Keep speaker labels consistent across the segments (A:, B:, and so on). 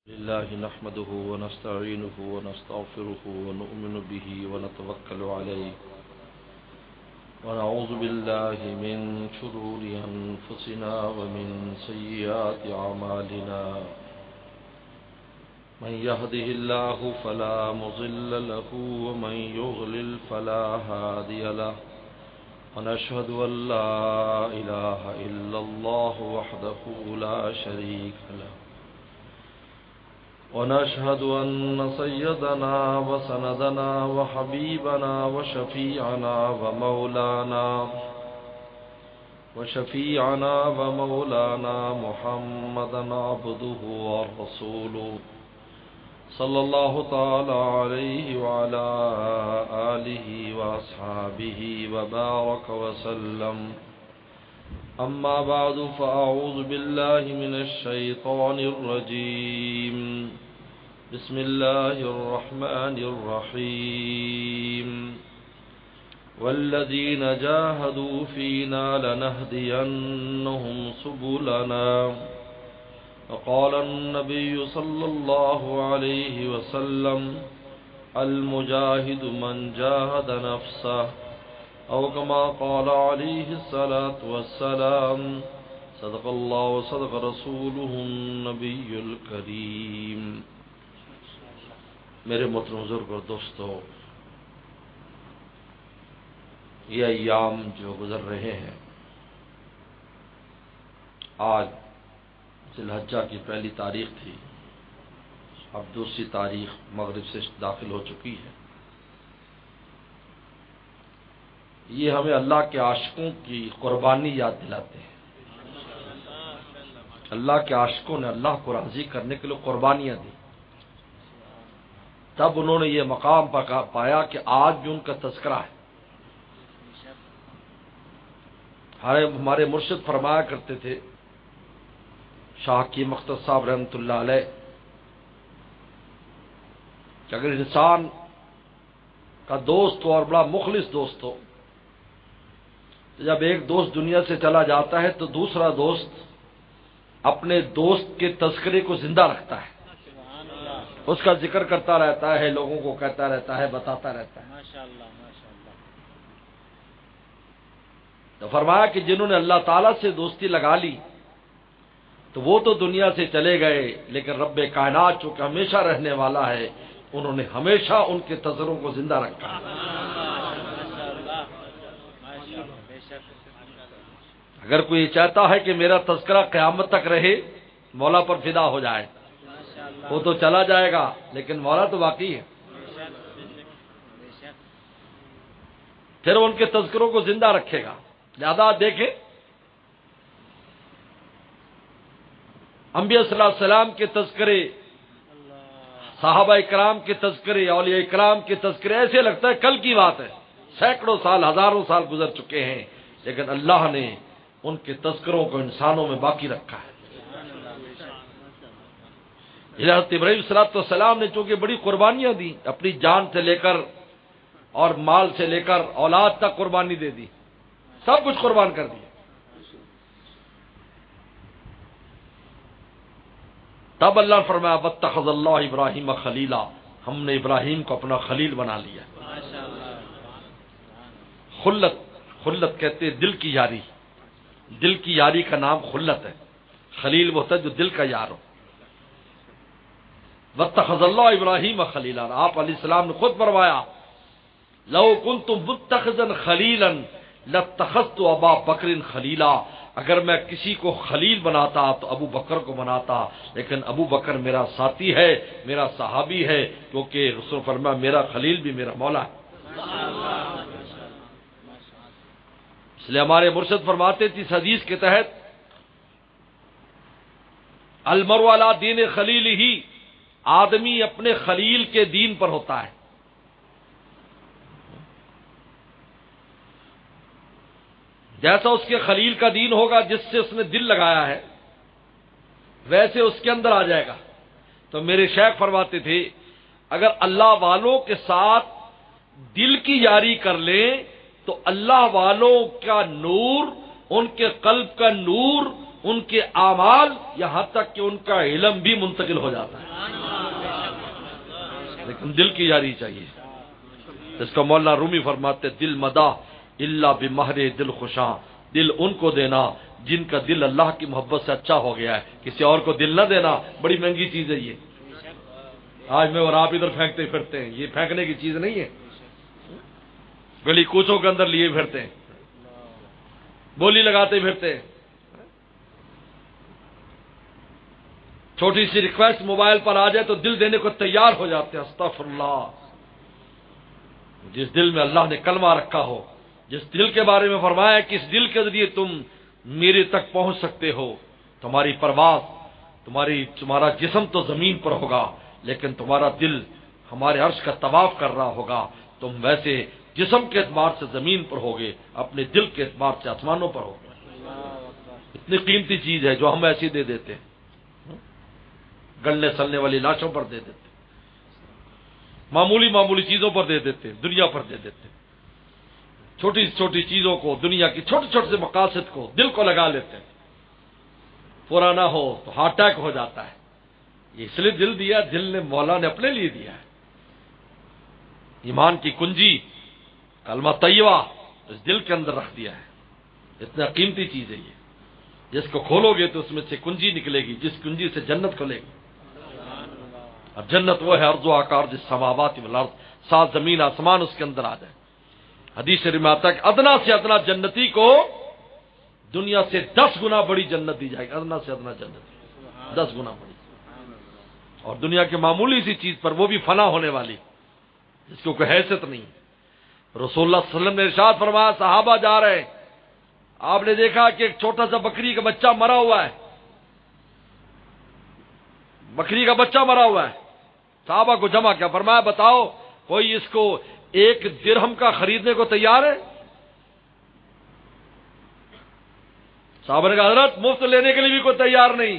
A: لله نحمده ونستعينه ونستغفره ونؤمن به ونتوكل عليه ونعوذ بالله من شرور أنفسنا ومن سيئات أعمالنا من يهده الله فلا مضل له ومن يضلل فلا هادي له ونشهد أن لا إله إلا الله وحده لا شريك له ونشهد أن سيدنا وسندنا وحبيبنا وشفيعنا ومولانا محمدا عبده ورسوله صلى الله تعالى عليه وعلى آله وأصحابه وبارك وسلم أما بعد فأعوذ بالله من الشيطان الرجيم بسم الله الرحمن الرحيم والذين جاهدوا فينا لنهدينهم سبلنا وقال النبي صلى الله عليه وسلم المجاهد من جاهد نفسه أو كما قال عليه الصلاة والسلام صدق الله وصدق رسوله النبي الكريم. میرے محترم بزرگ اور دوستو، یہ ایام جو گزر رہے ہیں، آج ذی الحجہ کی پہلی تاریخ تھی، اب دوسری تاریخ مغرب سے داخل ہو چکی ہے. یہ ہمیں اللہ کے عاشقوں کی قربانی یاد دلاتے ہیں. اللہ کے عاشقوں نے اللہ کو راضی کرنے کے لیے قربانیاں دی، تب انہوں نے یہ مقام پایا کہ آج بھی ان کا تذکرہ ہے. ہمارے مرشد فرمایا کرتے تھے، شاہ کی مختص صاحب رحمۃ اللہ علیہ، کہ اگر انسان کا دوست ہو اور بڑا مخلص دوست ہو، جب ایک دوست دنیا سے چلا جاتا ہے تو دوسرا دوست اپنے دوست کے تذکرے کو زندہ رکھتا ہے، اس کا ذکر کرتا رہتا ہے، لوگوں کو کہتا رہتا ہے، بتاتا رہتا ہے. تو فرمایا کہ جنہوں نے اللہ تعالیٰ سے دوستی لگا لی تو وہ تو دنیا سے چلے گئے، لیکن رب کائنات چونکہ ہمیشہ رہنے والا ہے، انہوں نے ہمیشہ ان کے تذکروں کو زندہ رکھا. اگر کوئی چاہتا ہے کہ میرا تذکرہ قیامت تک رہے، مولا پر فدا ہو جائے. وہ تو چلا جائے گا لیکن مولا تو باقی ہے، پھر ان کے تذکروں کو زندہ رکھے گا. لہذا دیکھیں، انبیاء صلی اللہ علیہ وسلم کے تذکرے، صحابہ اکرام کے تذکرے، اولیاء اکرام کے تذکرے، ایسے لگتا ہے کل کی بات ہے. سینکڑوں سال، ہزاروں سال گزر چکے ہیں، لیکن اللہ نے ان کے تذکروں کو انسانوں میں باقی رکھا ہے. حضرت ابراہیم صلی اللہ علیہ وسلم نے چونکہ بڑی قربانیاں دی، اپنی جان سے لے کر اور مال سے لے کر اولاد تک قربانی دے دی، سب کچھ قربان کر دیا. تب اللہ نے فرمایا واتخذ اللہ ابراہیم خلیلا، ہم نے ابراہیم کو اپنا خلیل بنا لیا. خلت کہتے ہیں دل کی یاری، دل کی یاری کا نام خلت ہے. خلیل وہ ہوتا ہے جو دل کا یار ہو. واتخذ اللہ ابراہیم خلیلا، آپ علیہ السلام نے خود فرمایا لو کنت متخذا خلیلا لاتخذت ابا بکر خلیلا، اگر میں کسی کو خلیل بناتا تو ابو بکر کو بناتا، لیکن ابو بکر میرا ساتھی ہے، میرا صحابی ہے، کیونکہ رسول فرمایا میرا خلیل بھی میرا مولا ہے. اس لیے ہمارے مرشد فرماتے تھے اس حدیث کے تحت المرء علی دین خلیلہ، آدمی اپنے خلیل کے دین پر ہوتا ہے. جیسا اس کے خلیل کا دین ہوگا جس سے اس نے دل لگایا ہے، ویسے اس کے اندر آ جائے گا. تو میرے شیخ فرماتے تھے اگر اللہ والوں کے ساتھ دل کی یاری کر لیں تو اللہ والوں کا نور، ان کے قلب کا نور، ان کے اعمال یہاں تک کہ ان کا علم بھی منتقل ہو جاتا ہے، لیکن دل کی یاری چاہیے. اس کا مولانا رومی فرماتے دل مداح الا بمہر دل خوشاں، دل ان کو دینا جن کا دل اللہ کی محبت سے اچھا ہو گیا ہے، کسی اور کو دل نہ دینا بڑی مہنگی چیز ہے. یہ آج میں اور آپ ادھر پھینکتے پھرتے ہیں، یہ پھینکنے کی چیز نہیں ہے. گلی کوچوں کے اندر لیے پھرتے ہیں، بولی لگاتے پھرتے ہیں. چھوٹی سی ریکویسٹ موبائل پر آ جائے تو دل دینے کو تیار ہو جاتے ہیں. استغفر اللہ. جس دل میں اللہ نے کلمہ رکھا ہو، جس دل کے بارے میں فرمایا کہ اس دل کے ذریعے تم میرے تک پہنچ سکتے ہو، تمہاری پرواز، تمہارا جسم تو زمین پر ہوگا لیکن تمہارا دل ہمارے عرش کا طواف کر رہا ہوگا. تم ویسے جسم کے اعتبار سے زمین پر ہوگے، اپنے دل کے اعتبار سے آسمانوں پر ہوگے. اتنی قیمتی چیز ہے جو ہم ایسی دے دیتے ہیں، گلنے سلنے والی لاشوں پر دے دیتے، معمولی معمولی چیزوں پر دے دیتے، دنیا پر دے دیتے. چھوٹی چھوٹی چیزوں کو، دنیا کی چھوٹے چھوٹے سے مقاصد کو، دل کو لگا لیتے ہیں. پرانا ہو تو ہارٹ اٹیک ہو جاتا ہے. اس لیے دل دیا، دل نے مولا نے اپنے لیے دیا ہے. ایمان کی کنجی کلمہ طیبہ اس دل کے اندر رکھ دیا ہے. اتنا قیمتی چیز ہے یہ، جس کو کھولو گے تو اس میں سے کنجی نکلے گی، جس کنجی سے جنت کھلے گی. اور جنت وہ ہے ارض و آکار جس سماوات والارض، 7 زمین آسمان اس کے اندر آ جائے. حدیث شریف میں آتا ہے کہ ادنا سے ادنا جنتی کو دنیا سے 10 گنا بڑی جنت دی جائے گی. ادنا سے ادنا جنت 10 گنا بڑی، اور دنیا کی معمولی سی چیز پر، وہ بھی فنا ہونے والی، جس کو کوئی حیثیت نہیں. رسول اللہ صلی اللہ علیہ وسلم نے ارشاد فرمایا، صحابہ جا رہے ہیں، آپ نے دیکھا کہ ایک چھوٹا سا بکری کا بچہ مرا ہوا ہے، بکری کا بچہ مرا ہوا ہے. صحابہ کو جمع کیا، فرمایا بتاؤ کوئی اس کو 1 درہم کا خریدنے کو تیار ہے؟ صحابہ نے کہا حضرت مفت لینے کے لیے بھی کوئی تیار نہیں.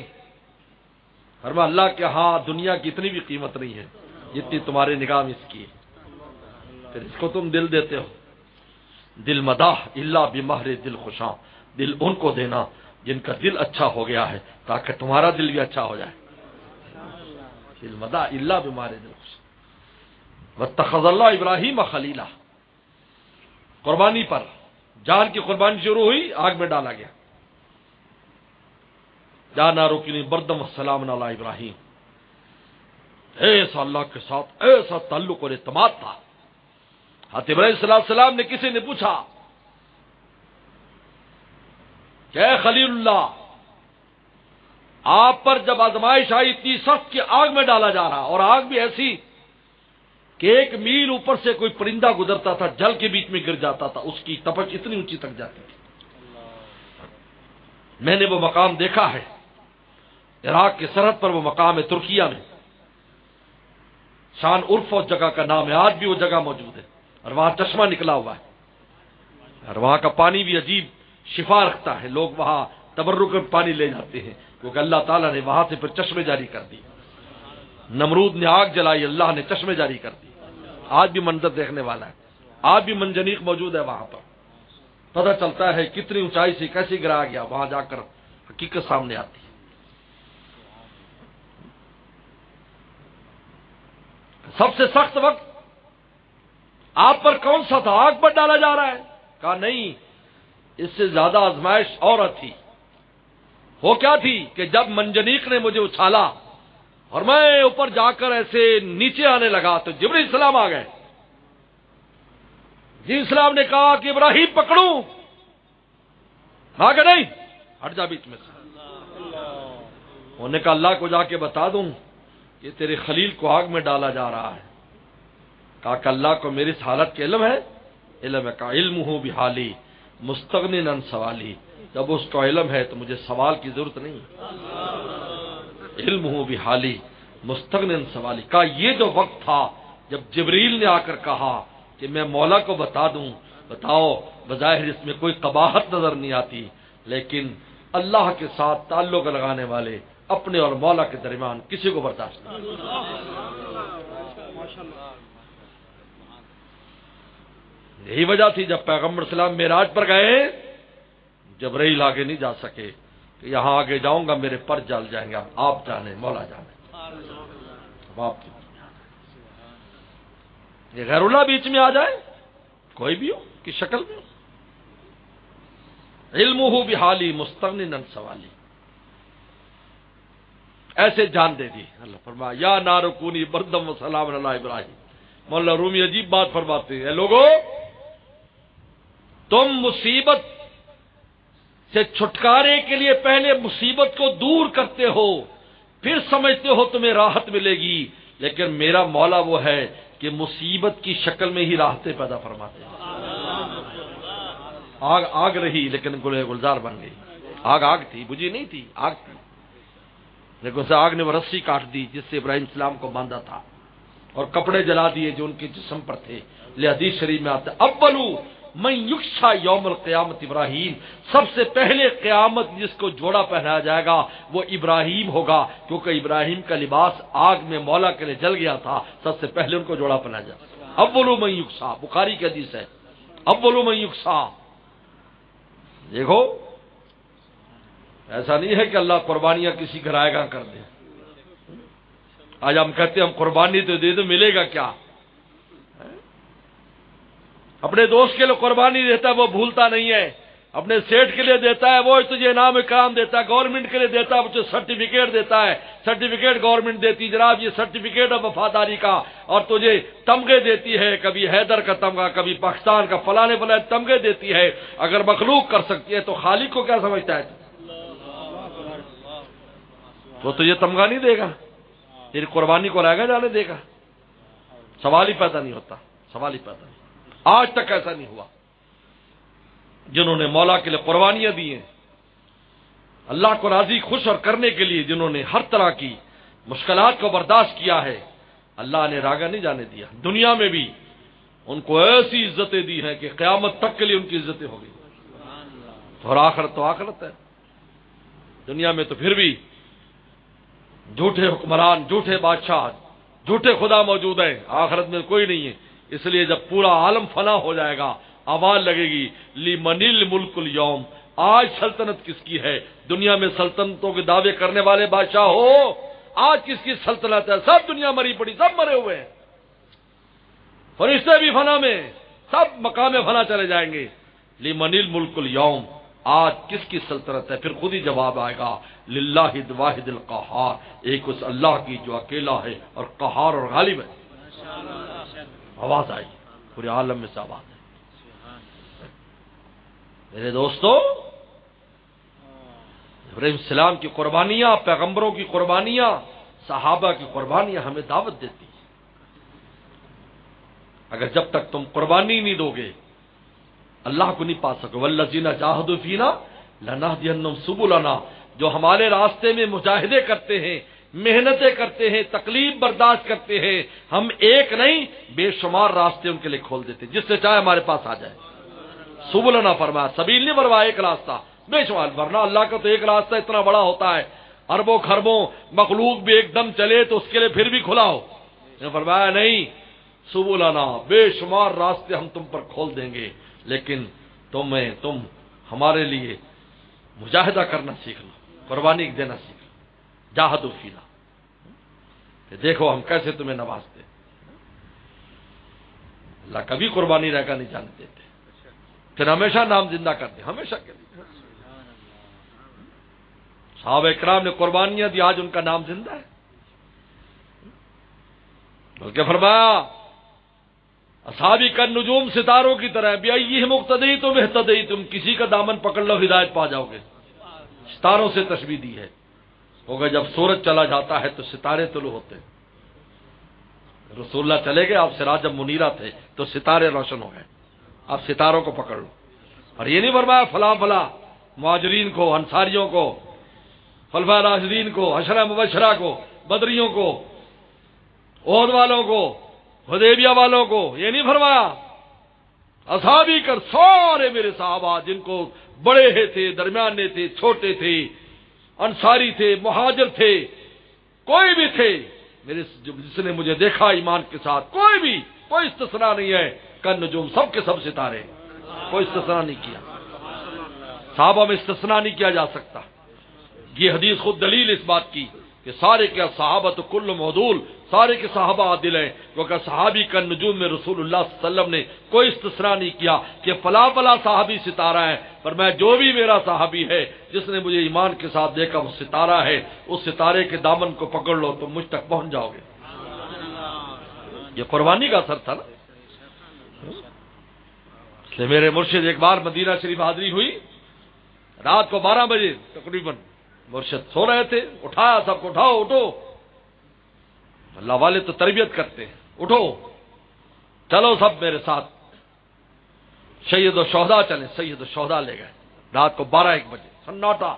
A: فرمایا اللہ کے ہاں دنیا کی اتنی بھی قیمت نہیں ہے جتنی تمہارے نگاہ میں اس کی ہے. پھر اس کو تم دل دیتے ہو. دل مداح الا بمہر دل خوشاں، دل ان کو دینا جن کا دل اچھا ہو گیا ہے تاکہ تمہارا دل بھی اچھا ہو جائے. دل مداح الا بمہر دل خوشاں. واتخذ اللہ ابراہیم خلیلا، قربانی پر جان کی قربانی شروع ہوئی، آگ میں ڈالا گیا. جانا رکنی بردم السلام علی ابراہیم. ایسا اللہ کے ساتھ ایسا تعلق اور اعتماد تھا. حضرت ابراہیم صلی اللہ علیہ وسلم نے کسی نے پوچھا کہ اے خلیل اللہ، آپ پر جب آزمائش آئی اتنی سخت کہ آگ میں ڈالا جا رہا، اور آگ بھی ایسی کہ 1 میل اوپر سے کوئی پرندہ گزرتا تھا جل کے بیچ میں گر جاتا تھا، اس کی تپش اتنی اونچی تک جاتی تھی. میں نے وہ مقام دیکھا ہے، عراق کی سرحد پر وہ مقام ہے، ترکیہ میں. شان عرف اور جگہ کا نام ہے، آج بھی وہ جگہ موجود ہے، اور وہاں چشمہ نکلا ہوا ہے، اور وہاں کا پانی بھی عجیب شفا رکھتا ہے. لوگ وہاں تبرک میں پانی لے جاتے ہیں کیونکہ اللہ تعالیٰ نے وہاں سے پھر چشمے جاری کر دی. نمرود نے آگ جلائی، اللہ نے چشمے جاری کر دی. آج بھی منظر دیکھنے والا ہے، آج بھی منجنیق موجود ہے وہاں پر. پتہ چلتا ہے کتنی اونچائی سے کیسے گرایا گیا، وہاں جا کر حقیقت سامنے آتی ہے. سب سے سخت وقت آپ پر کون سا تھا؟ آگ پر ڈالا جا رہا ہے. کہا نہیں، اس سے زیادہ آزمائش اور تھی. وہ کیا تھی کہ جب منجنیق نے مجھے اچھالا اور میں اوپر جا کر ایسے نیچے آنے لگا تو جبرائیل السلام آ گئے. جبرائیل السلام نے کہا کہ ابراہیم پکڑوں، آگے نہیں، ہٹ جا بیچ میں سے. انہوں نے کہا اللہ کو جا کے بتا دوں کہ تیرے خلیل کو آگ میں ڈالا جا رہا ہے. کہا کہ اللہ کو میری اس حالت کے علم ہے؟ علم ہے. کہا علم ہوں بحالی مستغنین عن سوالی، جب اس کو علم ہے تو مجھے سوال کی ضرورت نہیں. علم ہوں بحالی مستغنین عن سوالی. کہا یہ جو وقت تھا جب جبریل نے آ کر کہا کہ میں مولا کو بتا دوں، بتاؤ، بظاہر اس میں کوئی قباحت نظر نہیں آتی، لیکن اللہ کے ساتھ تعلق لگانے والے اپنے اور مولا کے درمیان کسی کو برداشت نہیں. یہی وجہ تھی جب پیغمبر اسلام معراج پر گئے، جبرائیل آگے نہیں جا سکے، کہ یہاں آگے جاؤں گا میرے پر جل جائیں گے، آپ جانے، مولا جانے، اب آپ کی یہ غیر اللہ بیچ میں آ جائے، کوئی بھی ہو کی شکل میں، علمہ بحالی مستغنن عن سوالی، ایسے جان دے دی۔ اللہ فرمایا یا نار کونی بردم و سلام علی ابراہیم۔ مولا رومی عجیب بات فرماتے ہیں، لوگو تم مصیبت سے چھٹکارے کے لیے پہلے مصیبت کو دور کرتے ہو، پھر سمجھتے ہو تمہیں راحت ملے گی، لیکن میرا مولا وہ ہے کہ مصیبت کی شکل میں ہی راحتیں پیدا فرماتے ہیں۔ آگ رہی لیکن گلے گلزار بن گئی، آگ تھی، بجھی نہیں تھی، آگ تھی، لیکن اسے آگ نے وہ رسی کاٹ دی جس سے ابراہیم السلام کو باندھا تھا، اور کپڑے جلا دیے جو ان کے جسم پر تھے۔ لے حدیث شریف میں آتا ہے اولو من یکسا یوم القیامت ابراہیم، سب سے پہلے قیامت جس کو جوڑا پہنایا جائے گا وہ ابراہیم ہوگا، کیونکہ ابراہیم کا لباس آگ میں مولا کے لیے جل گیا تھا، سب سے پہلے ان کو جوڑا پہنایا جائے گا۔ اولو من یکسا، بخاری کی حدیث ہے، اولو من یکسا۔ دیکھو ایسا نہیں ہے کہ اللہ قربانیاں کسی کا رائے گاہ کر دے۔ آج ہم کہتے ہیں ہم قربانی تو دے دو، ملے گا کیا؟ اپنے دوست کے لیے قربانی دیتا ہے وہ بھولتا نہیں ہے، اپنے سیٹ کے لیے دیتا ہے وہ تجھے انعام اکرام دیتا ہے، گورنمنٹ کے لیے دیتا ہے وہ تجھے سرٹیفکیٹ دیتا ہے، سرٹیفکیٹ گورنمنٹ دیتی جناب یہ سرٹیفکیٹ ہے وفاداری کا، اور تجھے تمغے دیتی ہے، کبھی حیدر کا تمغہ، کبھی پاکستان کا، فلانے فلانے تمغے دیتی ہے۔ اگر مخلوق کر سکتی ہے تو خالق کو کیا سمجھتا ہے؟ وہ تو یہ تمغہ نہیں دے گا، تیری قربانی کو رائے گا جانے دے گا؟ سوال ہی پیدا نہیں ہوتا، سوال ہی پیدا نہیں۔ آج تک ایسا نہیں ہوا۔ جنہوں نے مولا کے لیے قربانیاں دی ہیں، اللہ کو راضی خوش اور کرنے کے لیے جنہوں نے ہر طرح کی مشکلات کو برداشت کیا ہے، اللہ نے راگا نہیں جانے دیا۔ دنیا میں بھی ان کو ایسی عزتیں دی ہیں کہ قیامت تک کے لیے ان کی عزتیں ہو گئی، اور آخرت تو آخرت ہے۔ دنیا میں تو پھر بھی جھوٹے حکمران، جھوٹے بادشاہ، جھوٹے خدا موجود ہیں، آخرت میں کوئی نہیں ہے۔ اس لیے جب پورا عالم فنا ہو جائے گا آواز لگے گی لمن الملک اليوم، آج سلطنت کس کی ہے؟ دنیا میں سلطنتوں کے دعوے کرنے والے بادشاہ ہو، آج کس کی سلطنت ہے؟ سب دنیا مری پڑی، سب مرے ہوئے ہیں، فرشتے بھی فنا میں، سب مقام فنا چلے جائیں گے۔ لمن الملک اليوم، آج کس کی سلطنت ہے؟ پھر خود ہی جواب آئے گا للہ الواحد القہار، ایک اس اللہ کی جو اکیلا ہے اور قہار اور غالب ہے۔ آواز آئی، پورے عالم میں سے آواز ہے۔ میرے دوستو، ابراہیم السلام کی قربانیاں، پیغمبروں کی قربانیاں، صحابہ کی قربانیاں ہمیں دعوت دیتی ہیں۔ اگر جب تک تم قربانی نہیں دو گے اللہ کو نہیں پا سکو۔ والذین جاہدوا فینا لنہدینہم سبلنا، جو ہمارے راستے میں مجاہدے کرتے ہیں، محنتیں کرتے ہیں، تکلیف برداشت کرتے ہیں، ہم ایک نہیں بے شمار راستے ان کے لیے کھول دیتے ہیں، جس سے چاہے ہمارے پاس آ جائے۔ سبلنا فرمایا، سبیل نہیں فرمایا، ایک راستہ بے شمار، ورنہ اللہ کا تو ایک راستہ اتنا بڑا ہوتا ہے، اربوں خربوں مخلوق بھی ایک دم چلے تو اس کے لیے پھر بھی کھلا ہو۔ فرمایا نہیں، سبلنا، بے شمار راستے ہم تم پر کھول دیں گے، لیکن تم ہمارے لیے مجاہدہ کرنا سیکھ لو، قربانی دینا سیکھ لو، جاہدوا فینا، کہ دیکھو ہم کیسے تمہیں نوازتے۔ اللہ کبھی قربانی رہ کر نہیں جانے دیتے، پھر ہمیشہ نام زندہ کرتے، ہمیشہ کے لیے۔ صحابہ اکرام نے قربانیاں دی، آج ان کا نام زندہ ہے۔ بلکہ فرمایا اصحابی کا نجوم ستاروں کی طرح، بیئیہم اقتدیتم اہتدیتم، کسی کا دامن پکڑ لو ہدایت پا جاؤ گے۔ ستاروں سے تشبیہ دی ہے، ہوگا جب سورج چلا جاتا ہے تو ستارے طلوع ہوتے ہیں۔ رسول اللہ چلے گئے، آپ سراجا منیرہ تھے تو ستارے روشن ہو گئے، آپ ستاروں کو پکڑ لو۔ اور یہ نہیں فرمایا فلاں فلاں مہاجرین کو، انصاریوں کو، خلفاء راشدین کو، عشرہ مبشرہ کو، بدریوں کو، احد والوں کو، حدیبیہ والوں کو، یہ نہیں فرمایا۔ اصحابی کر سارے میرے صحابہ، جن کو بڑے تھے، درمیانے تھے، چھوٹے تھے، انصاری تھے، مہاجر تھے، کوئی بھی تھے، میرے جس نے مجھے دیکھا ایمان کے ساتھ، کوئی بھی، کوئی استثناء نہیں ہے، کن نجوم، سب کے سب ستارے، کوئی استثناء نہیں کیا۔ صحابہ میں استثناء نہیں کیا جا سکتا۔ یہ حدیث خود دلیل اس بات کی کہ سارے کے صحابہ تو کل معدول، سارے کے صحابہ عادل ہیں، کیونکہ صحابی کا نجوم میں رسول اللہ صلی اللہ علیہ وسلم نے کوئی استثناء نہیں کیا کہ فلاں فلاں صحابی ستارہ ہے، پر میں جو بھی میرا صحابی ہے جس نے مجھے ایمان کے ساتھ دیکھا وہ ستارہ ہے، اس ستارے کے دامن کو پکڑ لو تو مجھ تک پہنچ جاؤ گے۔ یہ قربانی کا اثر تھا نا۔ اس لیے میرے مرشد ایک بار مدینہ شریف حاضری ہوئی، رات کو 12 بجے تقریباً مرشد سو رہے تھے، اٹھایا سب کو، اٹھاؤ اٹھو، اللہ والے تو تربیت کرتے ہیں، اٹھو چلو سب میرے ساتھ، سید الشہداء چلیں، سید الشہداء لے گئے، رات کو 12-1 بجے سناٹا،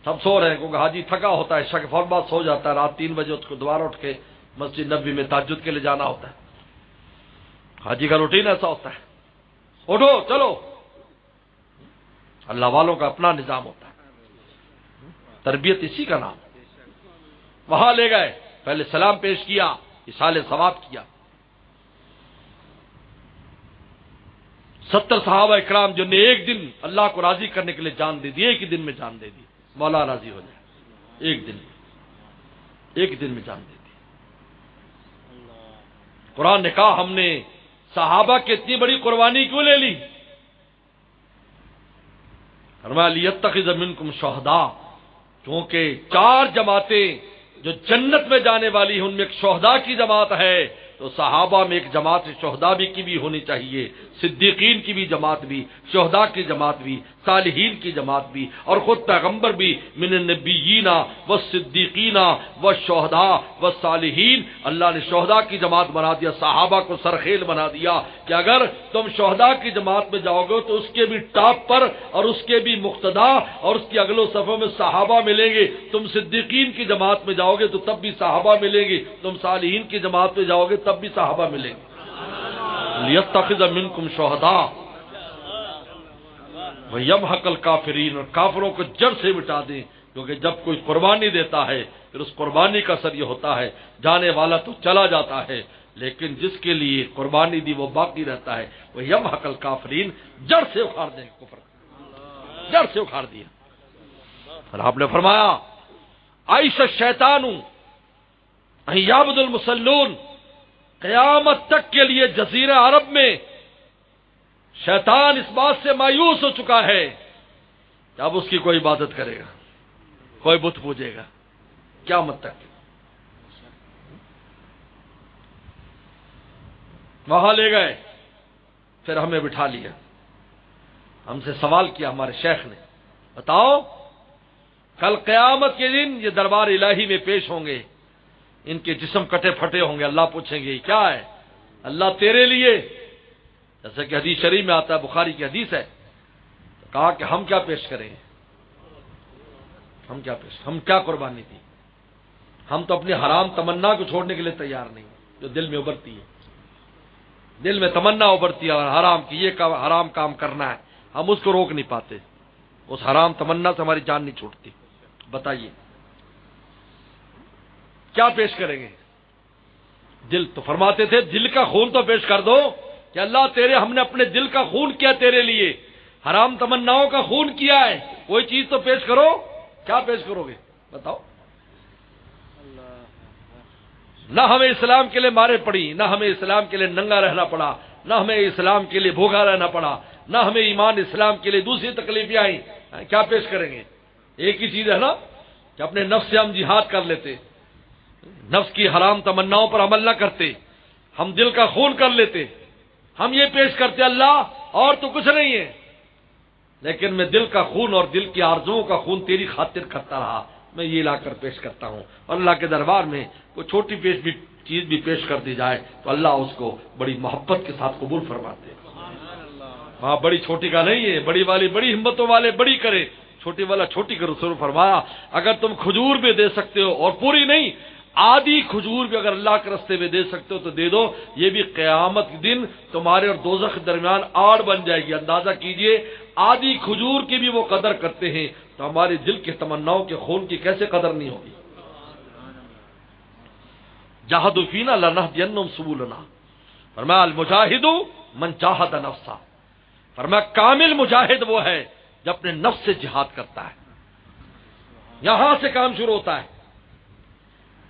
A: سب سو رہے ہیں کیونکہ حاجی تھکا ہوتا ہے، عشاء کے فوراً بعد سو جاتا ہے، رات 3 بجے اس کو دوبارہ اٹھ کے مسجد نبوی میں تہجد کے لیے جانا ہوتا ہے، حاجی کا روٹین ایسا ہوتا ہے، اٹھو چلو، اللہ والوں کا اپنا نظام ہوتا ہے، تربیت اسی کا نام۔ وہاں لے گئے، پہلے سلام پیش کیا، اصال ثواب کیا، 70 صحابہ اکرام جن نے ایک دن اللہ کو راضی کرنے کے لیے جان دے دی، ایک ہی دن میں جان دے دی، مولا راضی ہو جائے، ایک دن میں جان دے دی۔ قرآن نے کہا ہم نے صحابہ کی اتنی بڑی قربانی کیوں لے لی؟ فرمایا لیتخذ منکم شہداء، کیونکہ 4 جماعتیں جو جنت میں جانے والی ہیں ان میں ایک شہداء کی جماعت ہے، تو صحابہ میں ایک جماعت شہداء کی بھی ہونی چاہیے، صدیقین کی بھی جماعت بھی، شہداء کی جماعت بھی، صالحین کی جماعت بھی، اور خود پیغمبر بھی من النبیین والصدیقین والشہداء والصالحین، اللہ نے شہداء کی جماعت بنا دیا، صحابہ کو سرخیل بنا دیا کہ اگر تم شہداء کی جماعت میں جاؤ گے تو اس کے بھی ٹاپ پر اور اس کے بھی مقتدا اور اس کے اگلوں صفوں میں صحابہ ملیں گے، تم صدیقین کی جماعت میں جاؤ گے تو تب بھی صحابہ ملیں گے، تم صالحین کی جماعت میں جاؤ گے تب بھی صحابہ ملیں گے۔ لیتخذ منکم شہداء وَيَمْحَقَ الْكَافِرِينَ، اور کافروں کو جڑ سے مٹا دیں، کیونکہ جب کوئی قربانی دیتا ہے پھر اس قربانی کا اثر یہ ہوتا ہے جانے والا تو چلا جاتا ہے لیکن جس کے لیے قربانی دی وہ باقی رہتا ہے، وَيَمْحَقَ الْكَافِرِينَ، جڑ سے اکھاڑ دیں کفر، جڑ سے اکھاڑ دیا۔ اور آپ نے فرمایا عَيْشَ الشَّيْطَانُ أَن يَعْبُدَ الْمُصَلُّونَ، قیامت تک کے لیے جزیرہ عرب میں شیطان اس بات سے مایوس ہو چکا ہے کہ اب اس کی کوئی عبادت کرے گا، کوئی بت پوجے گا، قیامت تک۔ وہاں لے گئے، پھر ہمیں بٹھا لیا، ہم سے سوال کیا ہمارے شیخ نے، بتاؤ کل قیامت کے دن یہ دربار الہی میں پیش ہوں گے، ان کے جسم کٹے پھٹے ہوں گے، اللہ پوچھیں گے کیا ہے؟ اللہ تیرے لیے، جیسا کہ حدیث شریف میں آتا ہے، بخاری کی حدیث ہے، کہا کہ ہم کیا پیش کریں، ہم کیا قربانی دی؟ ہم تو اپنی حرام تمنا کو چھوڑنے کے لیے تیار نہیں، جو دل میں ابھرتی ہے، دل میں تمنا ابھرتی ہے اور حرام کی، یہ حرام کام کرنا ہے، ہم اس کو روک نہیں پاتے، اس حرام تمنا سے ہماری جان نہیں چھوٹتی۔ بتائیے کیا پیش کریں گے؟ دل تو فرماتے تھے دل کا خون تو پیش کر دو کہ اللہ تیرے، ہم نے اپنے دل کا خون کیا تیرے لیے، حرام تمناؤں کا خون کیا ہے، کوئی چیز تو پیش کرو۔ کیا پیش کرو گے بتاؤ؟ نہ ہمیں اسلام کے لیے مارے پڑی، نہ ہمیں اسلام کے لیے ننگا رہنا پڑا، نہ ہمیں اسلام کے لیے بھوکا رہنا پڑا، نہ ہمیں ایمان اسلام کے لیے دوسری تکلیفیں آئیں، کیا پیش کریں گے؟ ایک ہی چیز ہے نا کہ اپنے نفس سے ہم جہاد کر لیتے، نفس کی حرام تمناؤں پر عمل نہ کرتے، ہم دل کا خون کر لیتے، ہم یہ پیش کرتے اللہ اور تو کچھ نہیں ہے، لیکن میں دل کا خون اور دل کی آرزوؤں کا خون تیری خاطر کرتا رہا، میں یہ لا کر پیش کرتا ہوں۔ اور اللہ کے دربار میں کوئی چھوٹی چیز بھی پیش کر دی جائے تو اللہ اس کو بڑی محبت کے ساتھ قبول فرماتے ہیں۔ ہاں بڑی چھوٹی کا نہیں ہے، بڑی والی بڑی ہمتوں والے بڑی کرے، چھوٹی والا چھوٹی کا رسول فرمایا اگر تم کھجور بھی دے سکتے ہو اور پوری نہیں، آدھی کھجور بھی اگر اللہ کے راستے میں دے سکتے ہو تو دے دو، یہ بھی قیامت کے دن تمہارے اور دوزخ کے درمیان آڑ بن جائے گی۔ اندازہ کیجئے آدھی کھجور کی بھی وہ قدر کرتے ہیں تو ہمارے دل کے تمناؤں کے خون کی کیسے قدر نہیں ہوگی؟ جاہدوا فینا لنہدینہم سبلنا، فرمایا المجاہد من جاہد نفسہ، فرمایا کامل مجاہد وہ ہے جو اپنے نفس سے جہاد کرتا ہے۔ یہاں سے کام شروع ہوتا ہے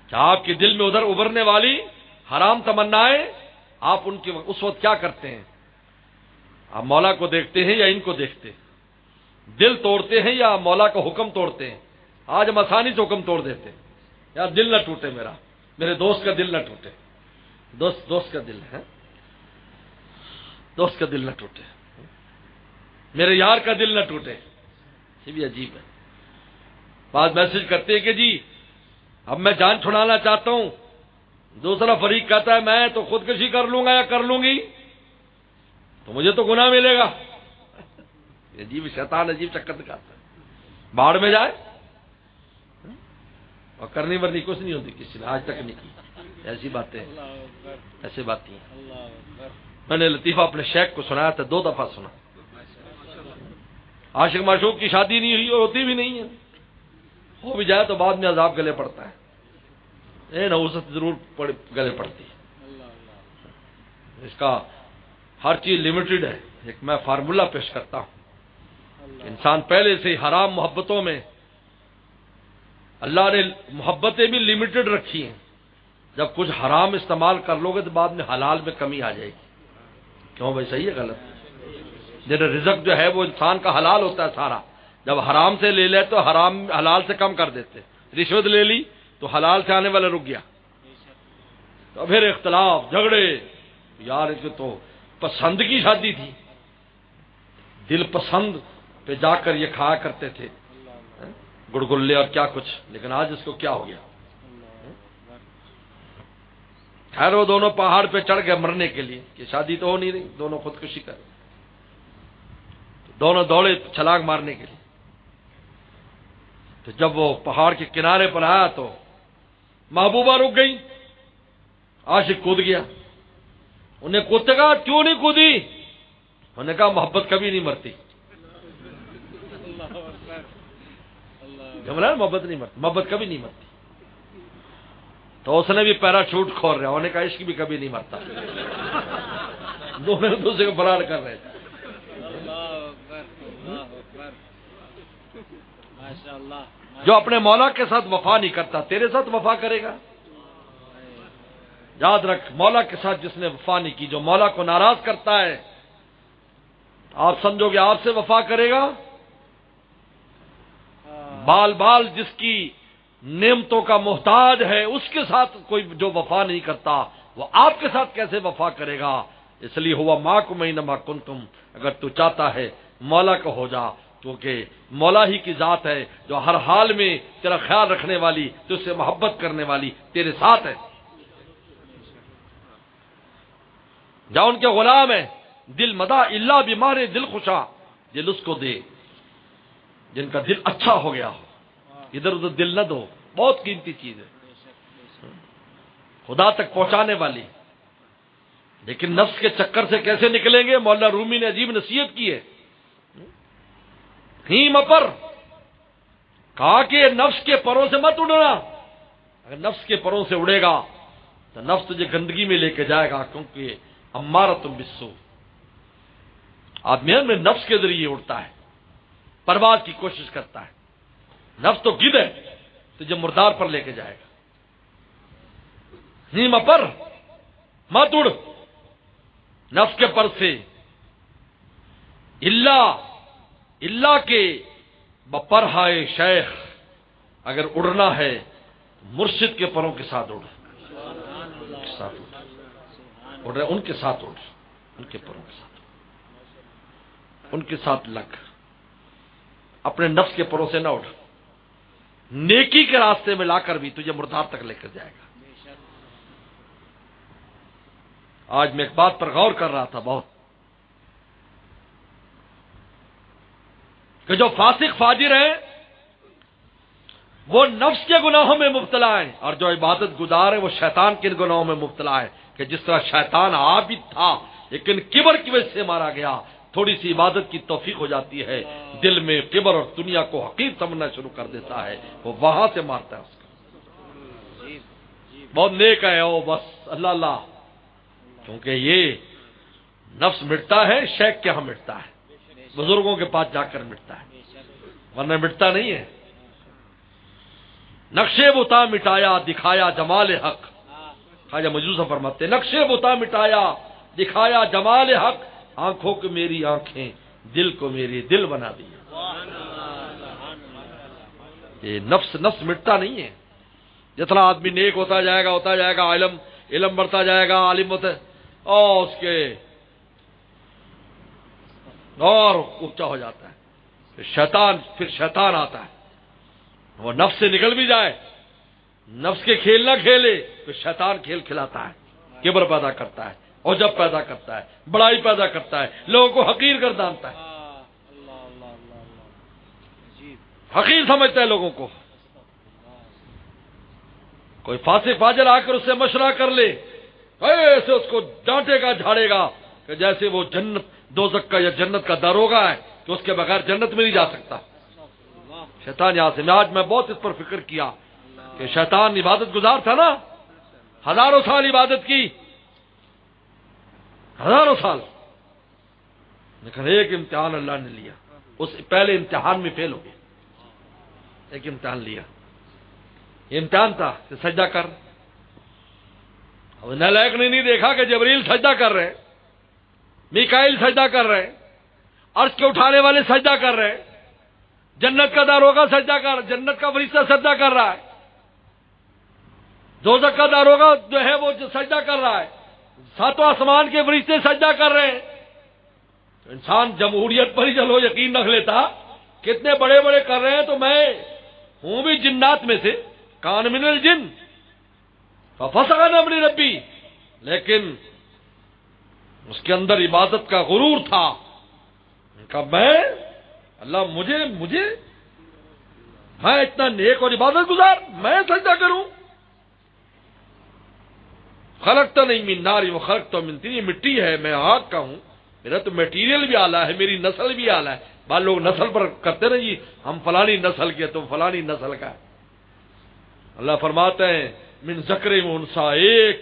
A: کہ آپ کے دل میں ادھر ابھرنے والی حرام تمنائیں، آپ ان کی اس وقت کیا کرتے ہیں؟ آپ مولا کو دیکھتے ہیں یا ان کو دیکھتے ہیں؟ دل توڑتے ہیں یا مولا کا حکم توڑتے ہیں؟ آج ہم آسانی سے حکم توڑ دیتے ہیں، یار دل نہ ٹوٹے میرا، میرے دوست کا دل نہ ٹوٹے، دوست کا دل ہے، دوست کا دل نہ ٹوٹے، میرے یار کا دل نہ ٹوٹے۔ یہ بھی عجیب ہے، بعض میسج کرتے ہیں کہ جی اب میں جان چھڑانا چاہتا ہوں، دوسرا فریق کہتا ہے میں تو خودکشی کر لوں گا یا کر لوں گی تو مجھے تو گناہ ملے گا۔ عجیب شیطان عجیب چکر دکھاتا ہے، باڑ میں جائے، اور کرنی ورنی کچھ نہیں ہوتی، کسی نے آج تک نہیں کی، ایسی باتیں ایسی باتیں۔ میں نے لطیفہ اپنے شیخ کو سنایا تھا، 2 دفعہ سنا۔ عاشق معشوق کی شادی نہیں ہوئی اور ہوتی بھی نہیں ہے، ہو بھی جائے تو بعد میں عذاب گلے پڑتا ہے، نحوست ضرور گلے پڑتی ہے۔ اس کا ہر چیز لمیٹڈ ہے۔ ایک میں فارمولہ پیش کرتا ہوں، انسان پہلے سے حرام محبتوں میں، اللہ نے محبتیں بھی لمیٹڈ رکھی ہیں، جب کچھ حرام استعمال کر لو گے تو بعد میں حلال میں کمی آ جائے گی۔ کیوں بھائی، صحیح ہے غلط؟ جیسے رزق جو ہے وہ انسان کا حلال ہوتا ہے سارا، جب حرام سے لے لے تو حرام حلال سے کم کر دیتے، رشوت لے لی تو حلال سے آنے والا رک گیا، تو پھر اختلاف جھگڑے، یار اس کو تو پسند کی شادی تھی، دل پسند پہ جا کر یہ کھایا کرتے تھے گڑگلے اور کیا کچھ، لیکن آج اس کو کیا ہو گیا؟ خیر وہ دونوں پہاڑ پہ چڑھ گئے مرنے کے لیے کہ شادی تو ہو نہیں رہی، دونوں خودکشی کر، دونوں دوڑے چھلانگ مارنے کے لیے۔ تو جب وہ پہاڑ کے کنارے پر آیا تو محبوبہ رک گئی، عاشق کود گیا۔ انہیں کودتے کہا کیوں نہیں کودی؟ انہوں نے کہا محبت کبھی نہیں مرتی۔ جملہ محبت نہیں مرتی، محبت کبھی نہیں مرتی۔ تو اس نے بھی پیراشوٹ کھول رہا، انہوں نے کہا عشق بھی کبھی نہیں مرتا۔ دونوں ایک دوسرے کو فرار کر رہے تھے۔ جو اپنے مولا کے ساتھ وفا نہیں کرتا تیرے ساتھ وفا کرے گا؟ یاد رکھ، مولا کے ساتھ جس نے وفا نہیں کی، جو مولا کو ناراض کرتا ہے، آپ سمجھو گے آپ سے وفا کرے گا؟ بال بال جس کی نعمتوں کا محتاج ہے اس کے ساتھ کوئی جو وفا نہیں کرتا، وہ آپ کے ساتھ کیسے وفا کرے گا؟ اس لیے ہوا معکم اینما کنتم، اگر تو چاہتا ہے مولا کا ہو جا، کیونکہ مولا ہی کی ذات ہے جو ہر حال میں تیرا خیال رکھنے والی، تجھ سے محبت کرنے والی، تیرے ساتھ ہے۔ جا ان کے غلام ہے، دل مدا اللہ بیمارے دل خوشا، دل اس کو دے جن کا دل اچھا ہو گیا ہو، ادھر ادھر دل نہ دو، بہت قیمتی چیز ہے، خدا تک پہنچانے والی۔ لیکن نفس کے چکر سے کیسے نکلیں گے؟ مولانا رومی نے عجیب نصیحت کی ہے، ہیم پر کہا کہ نفس کے پروں سے مت اڑنا، اگر نفس کے پروں سے اڑے گا تو نفس تجھے گندگی میں لے کے جائے گا، کیونکہ امارۃ بالسوء، آدمی میں نفس کے ذریعے اڑتا ہے، پرواز کی کوشش کرتا ہے، نفس تو گد ہے، تجھے مردار پر لے کے جائے گا۔ ہیم پر مت اڑ نفس کے پر سے، اللہ کے بپر ہائے شیخ، اگر اڑنا ہے مرشد کے پروں کے ساتھ اڑ، اڑ رہے ان کے ساتھ اڑ، ان کے پروں کے ساتھ، ان کے ساتھ لگ، اپنے نفس کے پروں سے نہ اٹھ، نیکی کے راستے میں لا کر بھی تجھے مردار تک لے کر جائے گا۔ آج میں ایک بات پر غور کر رہا تھا بہت، کہ جو فاسق فاجر ہیں وہ نفس کے گناہوں میں مبتلا ہے، اور جو عبادت گزار ہے وہ شیطان کے گناہوں میں مبتلا ہے، کہ جس طرح شیطان عابد تھا لیکن کبر کی وجہ سے مارا گیا، تھوڑی سی عبادت کی توفیق ہو جاتی ہے، دل میں کبر اور دنیا کو حقیر سمجھنا شروع کر دیتا ہے، وہ وہاں سے مارتا ہے اس کو۔ بہت نیک ہے او بس اللہ اللہ، کیونکہ یہ نفس مٹتا ہے شیخ کے ہاں مٹتا ہے، بزرگوں کے پاس جا کر مٹتا ہے، ورنہ مٹتا نہیں ہے۔ نقشے بتا مٹایا دکھایا جمال حق. خواجہ مجوزہ فرماتے ہیں نقشے بتا مٹایا دکھایا جمال حق، آنکھوں کو میری آنکھیں دل کو میری دل بنا دیا. یہ نفس مٹتا نہیں ہے. جتنا آدمی نیک ہوتا جائے گا علم بڑھتا جائے گا، عالم ہوتا ہے اور اس کے اور اونچا ہو جاتا ہے. پھر شیطان آتا ہے، وہ نفس سے نکل بھی جائے، نفس کے کھیل نہ کھیلے تو شیطان کھیل کھلاتا ہے، کبر پیدا کرتا ہے، عجب پیدا کرتا ہے، بڑائی پیدا کرتا ہے، لوگوں کو حقیر گردانتا ہے، حقیر سمجھتا ہے لوگوں کو. کوئی فاسق فاجر آ کر اس سے مشورہ کر لے، ایسے اس کو ڈانٹے گا جھاڑے گا کہ جیسے وہ جنت دوزخ کا یا جنت کا داروغہ ہے کہ اس کے بغیر جنت میں نہیں جا سکتا. شیطان یہاں سے آج میں بہت اس پر فکر کیا کہ شیطان عبادت گزار تھا نا، ہزاروں سال عبادت کی، ہزاروں سال، لیکن ایک امتحان اللہ نے لیا. اس پہلے امتحان میں فیل ہو گیا. ایک امتحان لیا، یہ امتحان تھا کہ سجدہ کر. اور نالائق نے نہیں دیکھا کہ جبریل سجدہ کر رہے ہیں، میکائیل سجدہ کر رہے ہیں، عرش کے اٹھانے والے سجدہ کر رہے ہیں، جنت کا داروغہ سجدہ کر، جنت کا فرشتہ سجدہ کر رہا ہے، دوزخ کا داروغہ جو ہے وہ سجدہ کر رہا ہے، ساتوں آسمان کے فرشتے سجدہ کر رہے ہیں. انسان جمہوریت پر ہی چلو یقین رکھ لیتا، کتنے بڑے بڑے کر رہے ہیں تو میں ہوں بھی جنات میں سے، کان من الجن ففسق عن امر ربی، لیکن اس کے اندر عبادت کا غرور تھا. کہا میں اللہ مجھے میں اتنا نیک اور عبادت گزار، میں سجدہ کروں؟ خلقتنی من نار و خلقتہ من طین، مٹی ہے میں آگ کا ہوں، میرا تو میٹیریل بھی اعلیٰ ہے، میری نسل بھی اعلیٰ ہے. بعض لوگ نسل پر کرتے نا جی ہم فلانی نسل کے تم فلانی نسل کا ہے. اللہ فرماتے ہیں من ذکر و انثی، ایک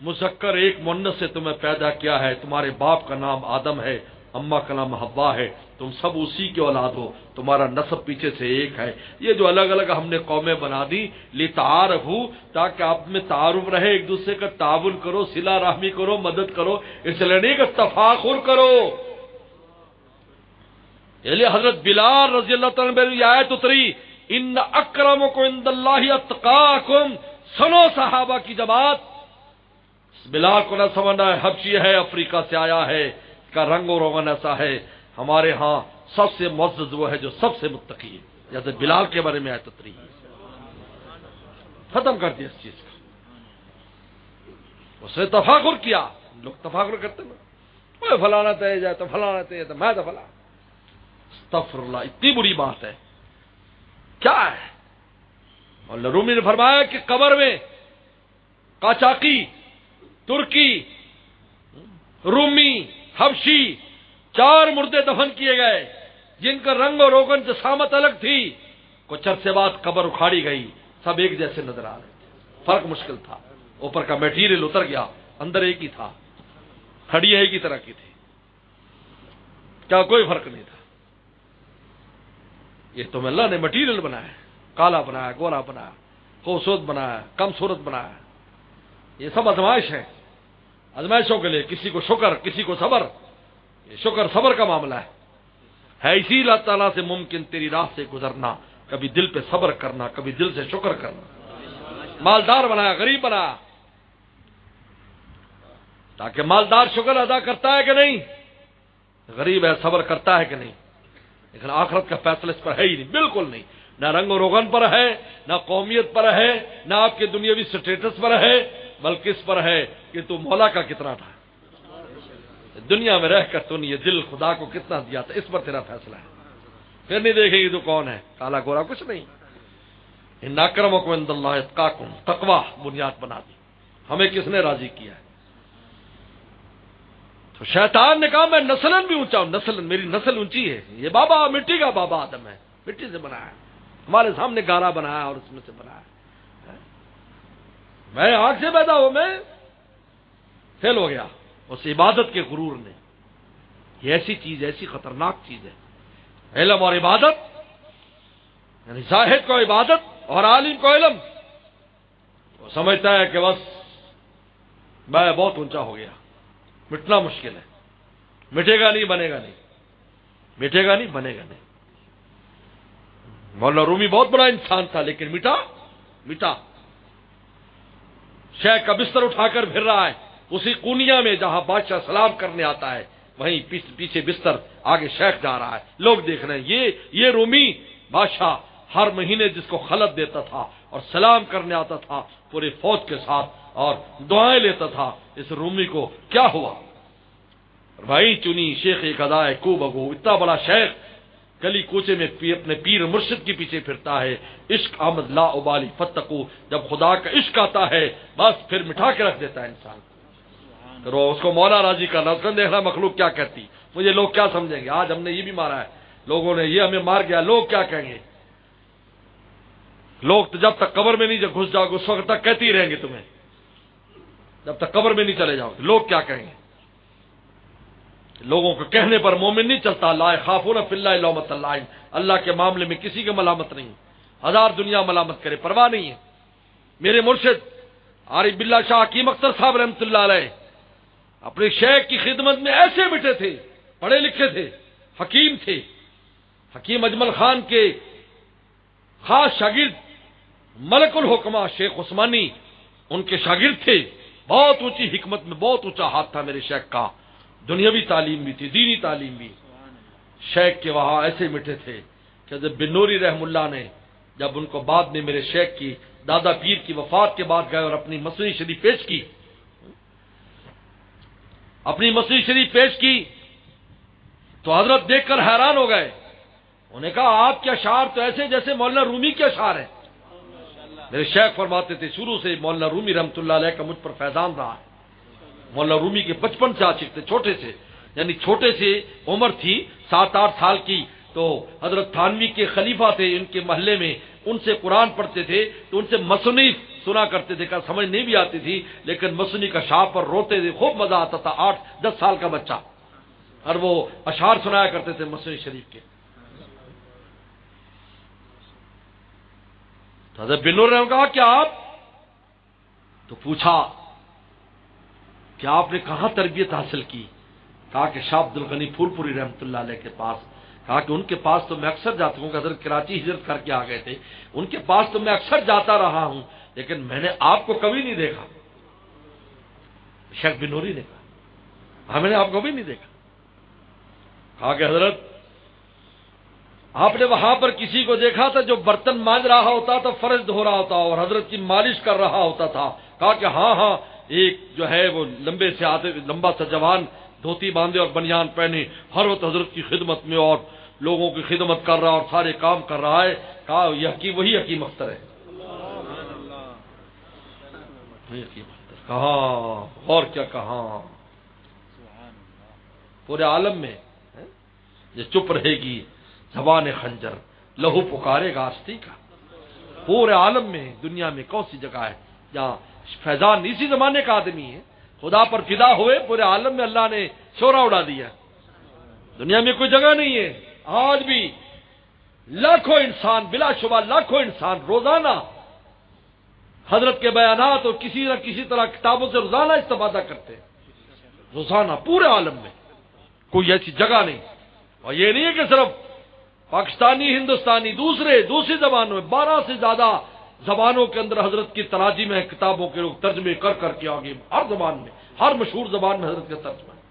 A: مذکر ایک مؤنث سے تمہیں پیدا کیا ہے، تمہارے باپ کا نام آدم ہے، اماں کا نام حوا ہے، تم سب اسی کے اولاد ہو، تمہارا نسب پیچھے سے ایک ہے. یہ جو الگ الگ ہم نے قومیں بنا دی لتعارفوا، تاکہ آپ میں تعارف رہے، ایک دوسرے کا تعاون کرو، صلہ رحمی کرو، مدد کرو، اس لیے نہیں کہ تفاخر کرو. یہ لیے حضرت بلال رضی اللہ تعالیٰ عنہ یہ آیت اتری، ان اکرمکم عند اللہ اتقاکم. سنو صحابہ کی جماعت، بلال کو نہ سمجھنا ہے حبشی ہے، افریقہ سے آیا ہے، اس کا رنگ و روغن ایسا ہے. ہمارے ہاں سب سے معزز وہ ہے جو سب سے متقی ہے. جیسے بلال کے بارے میں آیت اتری، ختم کر دیا اس چیز کو. اس نے تفاخر کیا، لوگ تفاخر کرتے ہیں، فلانا تیز ہے تو فلانا تیز ہے، میں تو فلاں. استغفر اللہ، اتنی بری بات ہے. کیا ہے؟ اور رومی نے فرمایا کہ قبر میں قاچاقی، ترکی، رومی، حبشی 4 مردے دفن کیے گئے جن کا رنگ اور روغن جسامت الگ تھی. کچھ عرصے بعد قبر اکھاڑی گئی، سب ایک جیسے نظر آ رہے تھے. فرق مشکل تھا، اوپر کا میٹیریل اتر گیا، اندر ایک ہی تھا، کھڑی ایک ہی طرح کی تھی، کیا کوئی فرق نہیں تھا. یہ تو اللہ نے مٹیریل بنایا، کالا بنایا، گورا بنایا، خوبصورت بنایا، کم صورت بنایا. یہ سب آزمائش ہے، آزمائشوں کے لیے، کسی کو شکر، کسی کو صبر. یہ شکر صبر کا معاملہ ہے اسی اللہ تعالیٰ سے ممکن تیری راہ سے گزرنا، کبھی دل پہ صبر کرنا، کبھی دل سے شکر کرنا. مالدار بنایا، غریب بنایا، تاکہ مالدار شکر ادا کرتا ہے کہ نہیں، غریب ہے صبر کرتا ہے کہ نہیں. لیکن آخرت کا فیصلہ اس پر ہے ہی نہیں، بالکل نہیں. نہ رنگ و روغن پر ہے، نہ قومیت پر ہے، نہ آپ کے دنیاوی سٹیٹس پر ہے، بلکہ اس پر ہے کہ تو مولا کا کتنا تھا، دنیا میں رہ کر تو نے یہ دل خدا کو کتنا دیا تھا، اس پر تیرا فیصلہ ہے. پھر نہیں دیکھیں گے تو کون ہے، کالا گورا کچھ نہیں. ان اکرمکم عند اللہ اتقاکم، تقوی بنیاد بنا دی. ہمیں کس نے راضی کیا ہے؟ تو شیطان نے کہا میں نسلن بھی اونچا ہوں، نسلن میری نسل اونچی ہے. یہ بابا مٹی کا بابا آدم ہے، مٹی سے بنایا ہے، ہمارے سامنے گارا بنایا اور اس میں سے بنایا. میں آگ سے پیدا ہوں، میں فیل ہو گیا اس عبادت کے غرور نے. یہ ایسی چیز، ایسی خطرناک چیز ہے علم اور عبادت، یعنی زاہد کو عبادت اور عالم کو علم، وہ سمجھتا ہے کہ بس میں بہت اونچا ہو گیا، مٹنا مشکل ہے، مٹے گا نہیں، بنے گا نہیں، مٹے گا نہیں، بنے گا نہیں۔ مولانا رومی بہت بڑا انسان تھا لیکن مٹا۔ شیخ کا بستر اٹھا کر پھر رہا ہے اسی قونیا میں جہاں بادشاہ سلام کرنے آتا ہے، وہیں پیچھے بستر، آگے شیخ جا رہا ہے، لوگ دیکھ رہے ہیں یہ رومی بادشاہ ہر مہینے جس کو خلعت دیتا تھا اور سلام کرنے آتا تھا پورے فوج کے ساتھ اور دعائیں لیتا تھا، اس رومی کو کیا ہوا؟ بھائی چنی شیخ ایک ادائے کو بگو، اتنا بڑا شیخ گلی کوچے میں اپنے پیر مرشد کے پیچھے پھرتا ہے۔ عشق آمد لا ابالی فتقو، جب خدا کا عشق آتا ہے بس پھر مٹھا کے رکھ دیتا ہے انسان کو، اس کو مولا راضی کرنا، اس کو دیکھنا مخلوق کیا کہتی، مجھے لوگ کیا سمجھیں گے، آج ہم نے یہ بھی مارا ہے، لوگوں نے یہ ہمیں مار گیا، لوگ کیا کہیں گے؟ لوگ تو جب تک قبر میں نہیں گھس جاؤ گے اس وقت تک کہتے ہی رہیں گے تمہیں، جب تک قبر میں نہیں چلے جاؤ گے لوگ کیا کہیں گے؟ لوگوں کے کہنے پر مومن نہیں چلتا، لا یخافون فی اللہ لومۃ لائم، اللہ کے معاملے میں کسی کی ملامت نہیں، ہزار دنیا ملامت کرے پرواہ نہیں ہے۔ میرے مرشد عارف باللہ شاہ حکیم اختر صاحب رحمۃ اللہ علیہ اپنے شیخ کی خدمت میں ایسے بیٹھے تھے، پڑھے لکھے تھے، حکیم تھے، حکیم اجمل خان کے خاص شاگرد ملک الحکمہ شیخ عثمانی ان کے شاگرد تھے، بہت اونچی حکمت میں بہت اونچا ہاتھ تھا میرے شیخ کا، دنیاوی تعلیم بھی تھی، دینی تعلیم بھی۔ شیخ کے وہاں ایسے مٹے تھے کہ جب بنوری رحم اللہ نے جب ان کو بعد میں میرے شیخ کی دادا پیر کی وفات کے بعد گئے اور اپنی مصنوعی شریف پیش کی تو حضرت دیکھ کر حیران ہو گئے، انہوں نے کہا آپ کے اشعار تو ایسے جیسے مولانا رومی کے اشعار ہیں۔ میرے شیخ فرماتے تھے شروع سے مولانا رومی رحمۃ اللہ علیہ کا مجھ پر فیضان رہا ہے، مولانا رومی کے بچپن سے عاشق تھے، چھوٹے سے، یعنی چھوٹے سے عمر تھی 7-8 سال کی تو حضرت تھانوی کے خلیفہ تھے ان کے محلے میں، ان سے قرآن پڑھتے تھے تو ان سے مصنوعی سنا کرتے تھے، کہ سمجھ نہیں بھی آتی تھی لیکن مصنوعی کا شاہ پر روتے تھے، خوب مزہ آتا تھا، 8-10 سال کا بچہ، اور وہ اشعار سنایا کرتے تھے مصنوعی شریف کے۔ تو حضرت بن نور نے کہا کہ آپ، تو پوچھا کہ آپ نے کہاں تربیت حاصل کی؟ کہا کہ شاہ عبد الغنی پھول پوری رحمۃ اللہ علیہ کے پاس۔ کہا کہ ان کے پاس تو میں اکثر جاتا ہوں، کہ حضرت کراچی ہجرت کر کے آ گئے تھے، ان کے پاس تو میں اکثر جاتا رہا ہوں لیکن میں نے آپ کو کبھی نہیں دیکھا۔ شیخ بن نوری نے کہا ہاں میں نے آپ کو کبھی نہیں دیکھا۔ کہا کہ حضرت آپ نے وہاں پر کسی کو دیکھا تھا جو برتن مانج رہا ہوتا تھا، فرش دھو رہا ہوتا اور حضرت کی مالش کر رہا ہوتا تھا؟ کہا کہ ہاں ایک جو ہے وہ لمبا سا جوان دھوتی باندھے اور بنیان پہنے ہر وقت حضرت کی خدمت میں اور لوگوں کی خدمت کر رہا اور سارے کام کر رہا ہے۔ کہا یہ حکیم وہی حکیم اختر ہے۔ کہاں اور کیا کہاں، پورے عالم میں یہ چپ رہے گی زبان خنجر، لہو پکارے گا ہستی کا۔ پورے عالم میں دنیا میں کون سی جگہ ہے جہاں فیضان اسی زمانے کا آدمی ہے، خدا پر فدا ہوئے، پورے عالم میں اللہ نے شورا اڑا دیا، دنیا میں کوئی جگہ نہیں ہے۔ آج بھی لاکھوں انسان، بلا شبہ لاکھوں انسان روزانہ حضرت کے بیانات اور کسی نہ کسی طرح کتابوں سے روزانہ استفادہ کرتے ہیں، روزانہ پورے عالم میں کوئی ایسی جگہ نہیں۔ اور یہ نہیں ہے کہ صرف پاکستانی، ہندوستانی، دوسری زبانوں میں 12 سے زیادہ زبانوں کے اندر حضرت کی تراجم ہے، کتابوں کے لوگ ترجمے کر کے آگے ہر زبان میں، ہر مشہور زبان میں حضرت کا ترجمہ ہے۔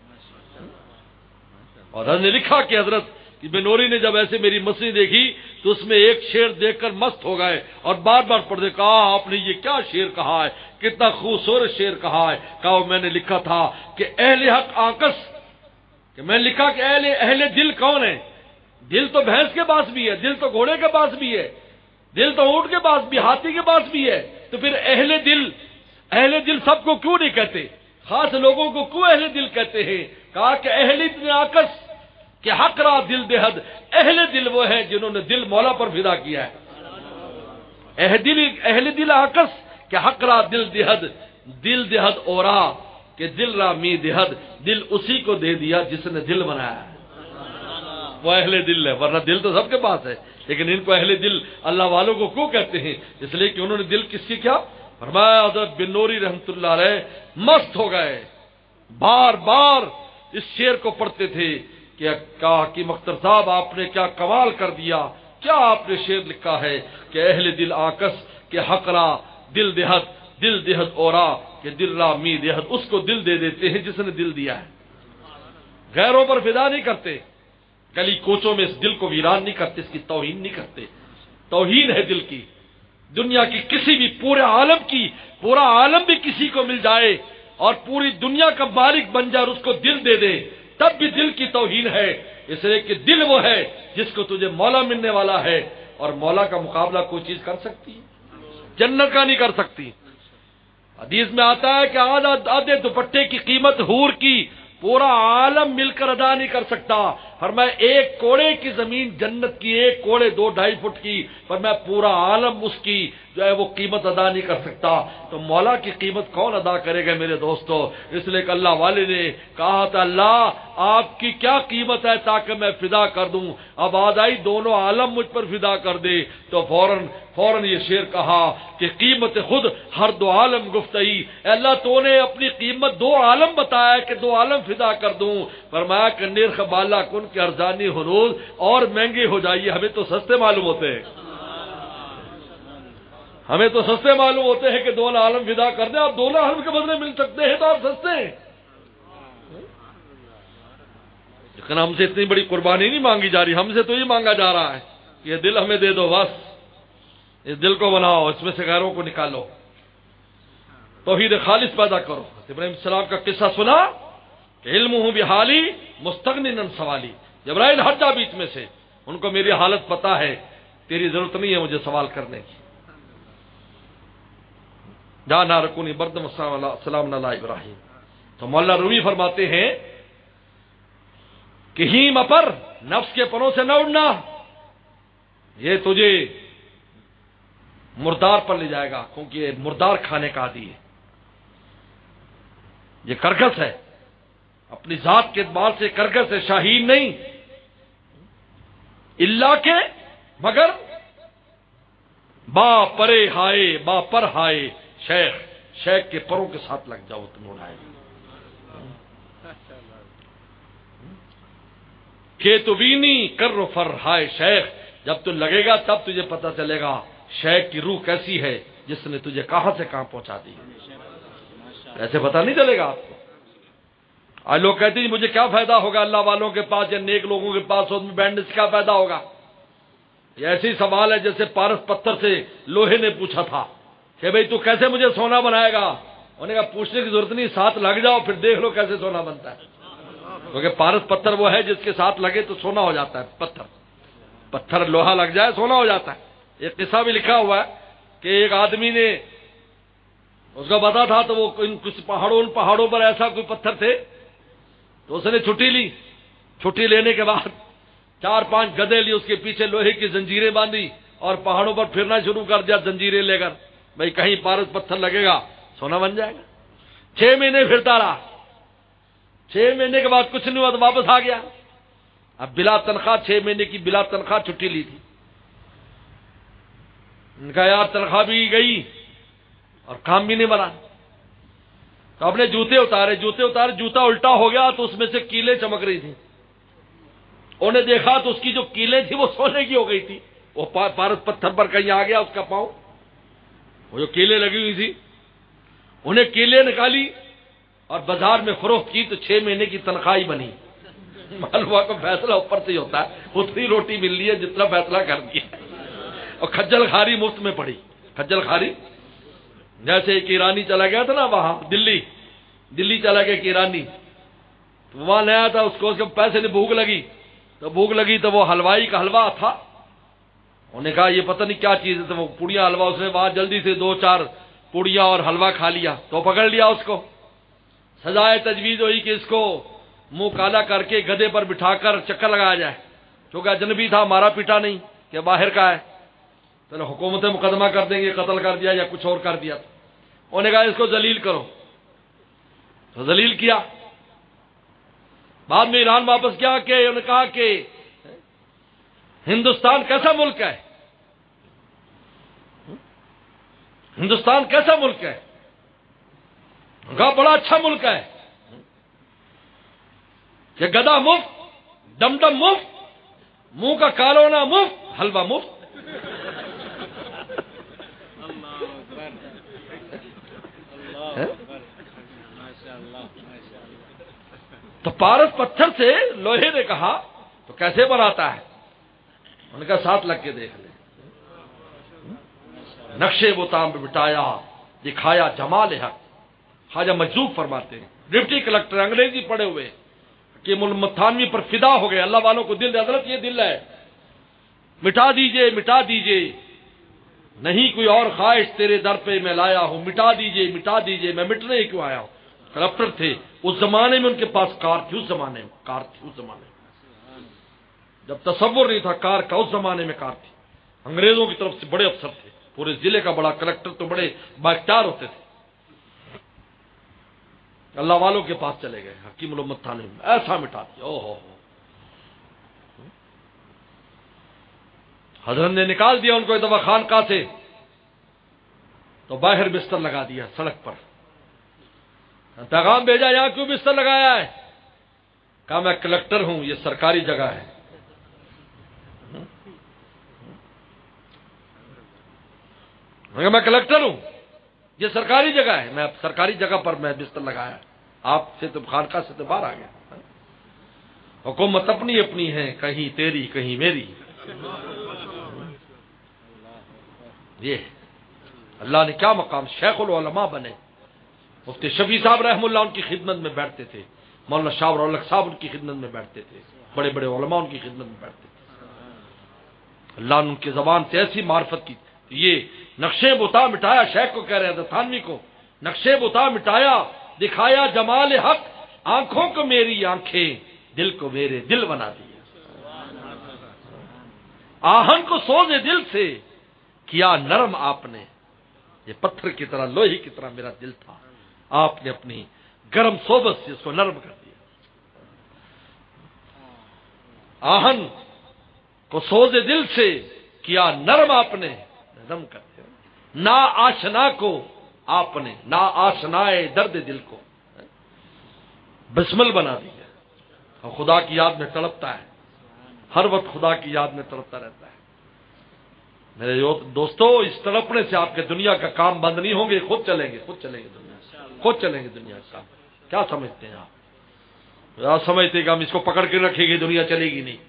A: اور حضرت نے لکھا کہ حضرت بنوری نے جب ایسے میری مصنوعی دیکھی تو اس میں ایک شعر دیکھ کر مست ہو گئے اور بار بار پڑھتے، کہا آپ نے یہ کیا شعر کہا ہے، کتنا خوبصورت شعر کہا ہے۔ کہا میں نے لکھا تھا کہ اہل حق آکس، کہ میں نے لکھا کہ اہل دل کون ہے؟ دل تو بھینس کے پاس بھی ہے، دل تو گھوڑے کے پاس بھی ہے، دل تو اونٹ کے پاس بھی، ہاتھی کے پاس بھی ہے، تو پھر اہل دل سب کو کیوں نہیں کہتے، خاص لوگوں کو کیوں اہل دل کہتے ہیں؟ کہا کہ اہل دل آکس کہ حق را دل دہد، اہل دل وہ ہیں جنہوں نے دل مولا پر فدا کیا ہے۔ اہل دل آکس کہ حق را دل دہد اورا کہ دل را می دہد، دل اسی کو دے دیا جس نے دل بنایا ہے، وہ اہل دل ہے، ورنہ دل تو سب کے پاس ہے لیکن ان کو اہل دل اللہ والوں کو کیوں کہتے ہیں؟ اس لیے کہ انہوں نے دل کس کی کیا فرمایا؟ حضرت بن نوری رحمۃ اللہ علیہ مست ہو گئے، بار بار اس شعر کو پڑھتے تھے کہ کہا کہ مختار صاحب آپ نے کیا کمال کر دیا، کیا آپ نے شعر لکھا ہے کہ اہل دل آکس کہ حقرا دل دہت اورا کہ دل را می دہت، اس کو دل دے دیتے ہیں جس نے دل دیا ہے، غیروں پر فدا نہیں کرتے، گلی کوچوں میں اس دل کو ویران نہیں کرتے، اس کی توہین نہیں کرتے۔ توہین ہے دل کی، دنیا کی کسی بھی پورا عالم بھی کسی کو مل جائے اور پوری دنیا کا مالک بن جائے اور اس کو دل دے دے، تب بھی دل کی توہین ہے، اس لیے کہ دل وہ ہے جس کو تجھے مولا ملنے والا ہے، اور مولا کا مقابلہ کوئی چیز کر سکتی ہے؟ جنت کا نہیں کر سکتی۔ حدیث میں آتا ہے کہ آدھے دوپٹے کی قیمت حور کی پورا عالم مل کر ادا نہیں کر سکتا، فرمایا ایک کوڑے کی زمین جنت کی، ایک کوڑے 2-2.5 فٹ کی، فرمایا پورا عالم اس کی جو ہے وہ قیمت ادا نہیں کر سکتا، تو مولا کی قیمت کون ادا کرے گا میرے دوستو؟ اس لیے کہ اللہ والے نے کہا تھا اللہ آپ کی کیا قیمت ہے تاکہ میں فدا کر دوں، اب آدھائی دونوں عالم مجھ پر فدا کر دے، تو فوراً یہ شعر کہا کہ قیمت خود ہر 2 عالم گفتئی، اے اللہ تو نے اپنی قیمت 2 عالم بتایا کہ 2 عالم فدا کر دوں، فرمایا کہ نرخ بالا کن کے ارزانی حروز اور مہنگے ہو جائیے، ہمیں تو سستے معلوم ہوتے ہیں، ہمیں تو سستے معلوم ہوتے ہیں کہ 2 عالم فدا کر دیں، آپ 2 عالم کے بدلے مل سکتے ہیں تو آپ سستے ہیں، لیکن ہم سے اتنی بڑی قربانی نہیں مانگی جا رہی، ہم سے تو یہ مانگا جا رہا ہے کہ یہ دل ہمیں دے دو، بس اس دل کو بناؤ، اس میں سے غیروں کو نکالو، توحید خالص پیدا کرو۔ ابراہیم السلام کا قصہ سنا کہ علم ہوں بحالی مستغنن عن سوالی، جبرائیل ہٹ جا بیچ میں سے، ان کو میری حالت پتہ ہے، تیری ضرورت نہیں ہے مجھے سوال کرنے کی۔ جانا رکونی بردم السلام علی ابراہیم۔ تو مولانا رومی فرماتے ہیں کہ ہیم اپر، نفس کے پروں سے نہ اڑنا، یہ تجھے مردار پر لے جائے گا، کیونکہ یہ مردار کھانے کا عادی ہے، یہ کرگس ہے، اپنی ذات کے اعتبار سے کرگس ہے، شاہین نہیں، اللہ کے مگر با پرے ہائے، با پر ہائے، شیخ کے پروں کے ساتھ لگ جاؤ تم اڑائے کہ تو وینی کر فر ہائے شیخ، جب تو لگے گا تب تجھے پتہ چلے گا شیخ کی روح کیسی ہے جس نے تجھے کہاں سے کہاں پہنچا دی، ایسے پتہ نہیں چلے گا آپ کو۔ آج لوگ کہتے ہیں مجھے کیا فائدہ ہوگا اللہ والوں کے پاس یا نیک لوگوں کے پاس میں بیٹھنے سے کیا فائدہ ہوگا؟ یہ ایسی سوال ہے جیسے پارس پتھر سے لوہے نے پوچھا تھا کہ بھئی تو کیسے مجھے سونا بنائے گا؟ انہوں نے کہا پوچھنے کی ضرورت نہیں، ساتھ لگ جاؤ پھر دیکھ لو کیسے سونا بنتا ہے، کیونکہ پارس پتھر وہ ہے جس کے ساتھ لگے تو سونا ہو جاتا ہے، پتھر لوہا لگ جائے سونا ہو جاتا ہے۔ ایک قصہ بھی لکھا ہوا ہے کہ ایک آدمی نے، اس کا پتا تھا تو وہ کچھ پہاڑوں پر ایسا کوئی پتھر تھے، تو اس نے چھٹی لی، چھٹی لینے کے بعد 4-5 گدھے لی، اس کے پیچھے لوہے کی زنجیریں باندھی اور پہاڑوں پر پھرنا شروع کر دیا زنجیریں لے کر، بھائی کہیں پارس پتھر لگے گا سونا بن جائے گا۔ 6 مہینے پھرتا رہا، 6 مہینے کے بعد کچھ نہیں ہوا تو واپس آ گیا، اب بلا تنخواہ 6 مہینے کی بلا تنخواہ چھٹی لی تھی، ان کا یار تنخواہ بھی گئی اور کام بھی نہیں بنا، تو اپنے جوتے اتارے، جوتا الٹا ہو گیا تو اس میں سے کیلیں چمک رہی تھی، انہوں نے دیکھا تو اس کی جو کیلیں تھی وہ سونے کی ہو گئی تھی، وہ پارس پتھر پر کہیں آ گیا اس کا پاؤں، وہ جو کیلیں لگی ہوئی تھی انہیں کیلیں نکالی اور بازار میں فروخت کی تو 6 مہینے کی تنخواہ ہی بنی۔ معلوم کا فیصلہ اوپر سے ہی ہوتا ہے، اتنی روٹی مل رہی ہے جتنا فیصلہ کر دیا، اور کھجل خاری مفت میں پڑی۔ کھجل خاری جیسے ایک ایرانی چلا گیا تھا نا وہاں دلی چلا گیا ایک ایرانی، تو وہاں نیا تھا، اس کو پیسے نے بھوک لگی تو وہ حلوائی کا حلوہ تھا، انہوں نے کہا یہ پتہ نہیں کیا چیز ہے، تو وہ پوڑیاں حلوہ، اس نے وہاں جلدی سے 2-4 پوڑیاں اور حلوہ کھا لیا، تو پکڑ لیا اس کو، سزائے تجویز ہوئی کہ اس کو منہ کالا کر کے گدھے پر بٹھا کر چکر لگایا جائے، چونکہ اجنبی تھا، مارا پیٹا نہیں کہ باہر کا ہے، چلو حکومتیں مقدمہ کر دیں گے قتل کر دیا یا کچھ اور کر دیا، انہوں نے کہا اس کو ذلیل کرو، تو ذلیل کیا، بعد میں ایران واپس کیا کہ انہوں نے کہا کہ ہندوستان کیسا ملک ہے؟ ہندوستان کیسا ملک ہے؟ بڑا اچھا ملک ہے کہ گدا مفت، ڈم ڈم مفت، منہ کا کالونا مفت، حلوہ مفت۔ تو پارس پتھر سے لوہے نے کہا تو کیسے بناتا ہے؟ ان کا ساتھ لگ کے دیکھ لیں۔ نقشے بتاں میں بٹایا دکھایا جمال حق۔ خواجہ مجذوب فرماتے ہیں، ڈپٹی کلکٹر انگریزی پڑھے ہوئے حکیم المتانوی پر فدا ہو گئے، اللہ والوں کو دل دے، حضرت یہ دل ہے، مٹا دیجئے مٹا دیجئے، نہیں کوئی اور خواہش تیرے در پہ میں لایا ہوں، مٹا دیجئے مٹا دیجئے، میں مٹنے ہی کیوں آیا ہوں۔ کلکٹر تھے اس زمانے میں، ان کے پاس کار تھی، اس زمانے میں کار تھی، اس زمانے میں جب تصور نہیں تھا کار کا، اس زمانے میں کار تھی۔ انگریزوں کی طرف سے بڑے افسر تھے، پورے ضلع کا بڑا کلکٹر تو بڑے بااختیار ہوتے تھے۔ اللہ والوں کے پاس چلے گئے، حکیم الامت تھانے میں ایسا مٹا دیا، او ہو حضرت نے نکال دیا ان کو ایک دفعہ خانقاہ سے، تو باہر بستر لگا دیا سڑک پر، پیغام بھیجا یہاں کیوں بستر لگایا ہے؟ کہا میں کلکٹر ہوں، یہ سرکاری جگہ ہے۔ میں کلکٹر ہوں، یہ سرکاری جگہ ہے، میں سرکاری جگہ پر میں بستر لگایا، آپ سے تو خانقاہ سے تو باہر آ گیا۔ حکومت اپنی اپنی ہے، کہیں تیری کہیں میری۔ یہ اللہ نے کیا مقام، شیخ العلماء بنے۔ مفتی شفیع صاحب رحم اللہ ان کی خدمت میں بیٹھتے تھے، مولانا شاہ رولق صاحب ان کی خدمت میں بیٹھتے تھے، بڑے بڑے علماء ان کی خدمت میں بیٹھتے تھے۔ اللہ نے ان کی زبان سے ایسی معرفت کی۔ یہ نقشے بتا مٹایا، شیخ کو کہہ رہے ہیں تھانوی کو، نقشے بتا مٹایا دکھایا جمال حق، آنکھوں کو میری آنکھیں دل کو میرے دل بنا دیا، آہن کو سوز دل سے کیا نرم آپ نے، یہ پتھر کی طرح لوہے کی طرح میرا دل تھا، آپ نے اپنی گرم صحبت سے اس کو نرم کر دیا۔ آہن کو سوز دل سے کیا نرم آپ نے، نرم کر دیا۔ نا آشنا کو آپ نے، نا آشنائے درد دل کو بسمل بنا دیا، اور خدا کی یاد میں تڑپتا ہے، ہر وقت خدا کی یاد میں تڑپتا رہتا ہے۔ میرے دوستو، اس تڑپنے سے آپ کے دنیا کا کام بند نہیں ہوں گے، خود چلیں گے، خود چلیں گے دنیا، خود چلیں گے دنیا کا کام۔ کیا سمجھتے ہیں آپ سمجھتے کہ ہم اس کو پکڑ کے رکھیں گے دنیا چلے گی نہیں؟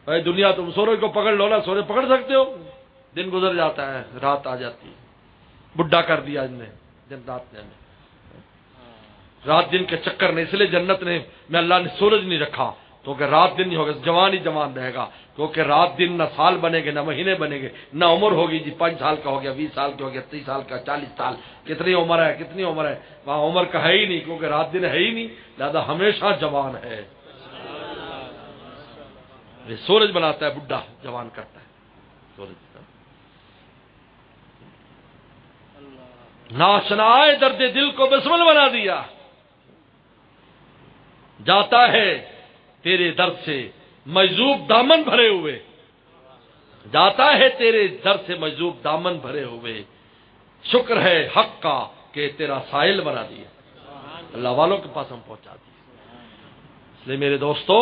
A: بھائی دنیا تم سورج کو پکڑ لو نا، سورج پکڑ سکتے ہو؟ دن گزر جاتا ہے، رات آ جاتی ہے، بڈھا کر دیا اس نے دن رات نے ہمیں، رات دن کے چکر نے، اس لیے جنت نے میں اللہ نے سورج نہیں رکھا کیونکہ رات دن نہیں ہوگا، جوان ہی جوان رہے گا، کیونکہ رات دن نہ سال بنے گے نہ مہینے بنے گے، نہ عمر ہوگی جی 5 سال کا ہو گیا، 20 سال کا ہو گیا، 30 سال کا، 40 سال، کتنی عمر ہے، کتنی عمر ہے، وہاں عمر کا ہے ہی نہیں، کیونکہ رات دن ہے ہی نہیں، لہذا ہمیشہ جوان ہے۔ یہ سورج بناتا ہے، بڈھا جوان کرتا ہے سورج۔ ناشنائے درد دل کو بسمل بنا دیا، جاتا ہے تیرے در سے مجذوب دامن بھرے ہوئے، جاتا ہے تیرے در سے مجذوب دامن بھرے ہوئے، شکر ہے حق کا کہ تیرا سائل بنا دیا، اللہ والوں کے پاس ہم پہنچا دیا۔ اس لیے میرے دوستو،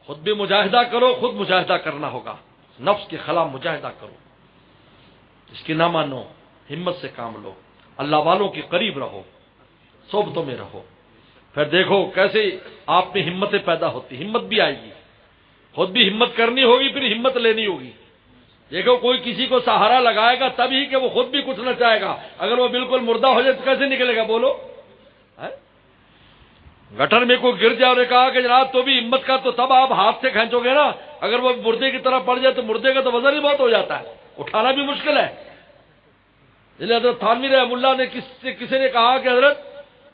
A: خود بھی مجاہدہ کرو، خود مجاہدہ کرنا ہوگا، نفس کے خلاف مجاہدہ کرو، اس کی نہ مانو، ہمت سے کام لو، اللہ والوں کے قریب رہو، صحبتوں میں رہو، پھر دیکھو کیسے آپ میں ہمتیں پیدا ہوتی، ہمت بھی آئے گی، خود بھی ہمت کرنی ہوگی، پھر ہمت لینی ہوگی۔ دیکھو کوئی کسی کو سہارا لگائے گا تبھی کہ وہ خود بھی کچھ نہ چاہے گا، اگر وہ بالکل مردہ ہو جائے تو کیسے نکلے گا؟ بولو، گٹر میں کوئی گر جائے اور کہا کہ جناب تو بھی ہمت کا، تو تب آپ ہاتھ سے کھینچو گے نا، اگر وہ مردے کی طرح پڑ جائے تو مردے کا تو وزن ہی بہت ہو جاتا ہے، اٹھانا بھی مشکل ہے۔ حضرت تھانوی رحمہ اللہ نے کسی نے کہا کہ حضرت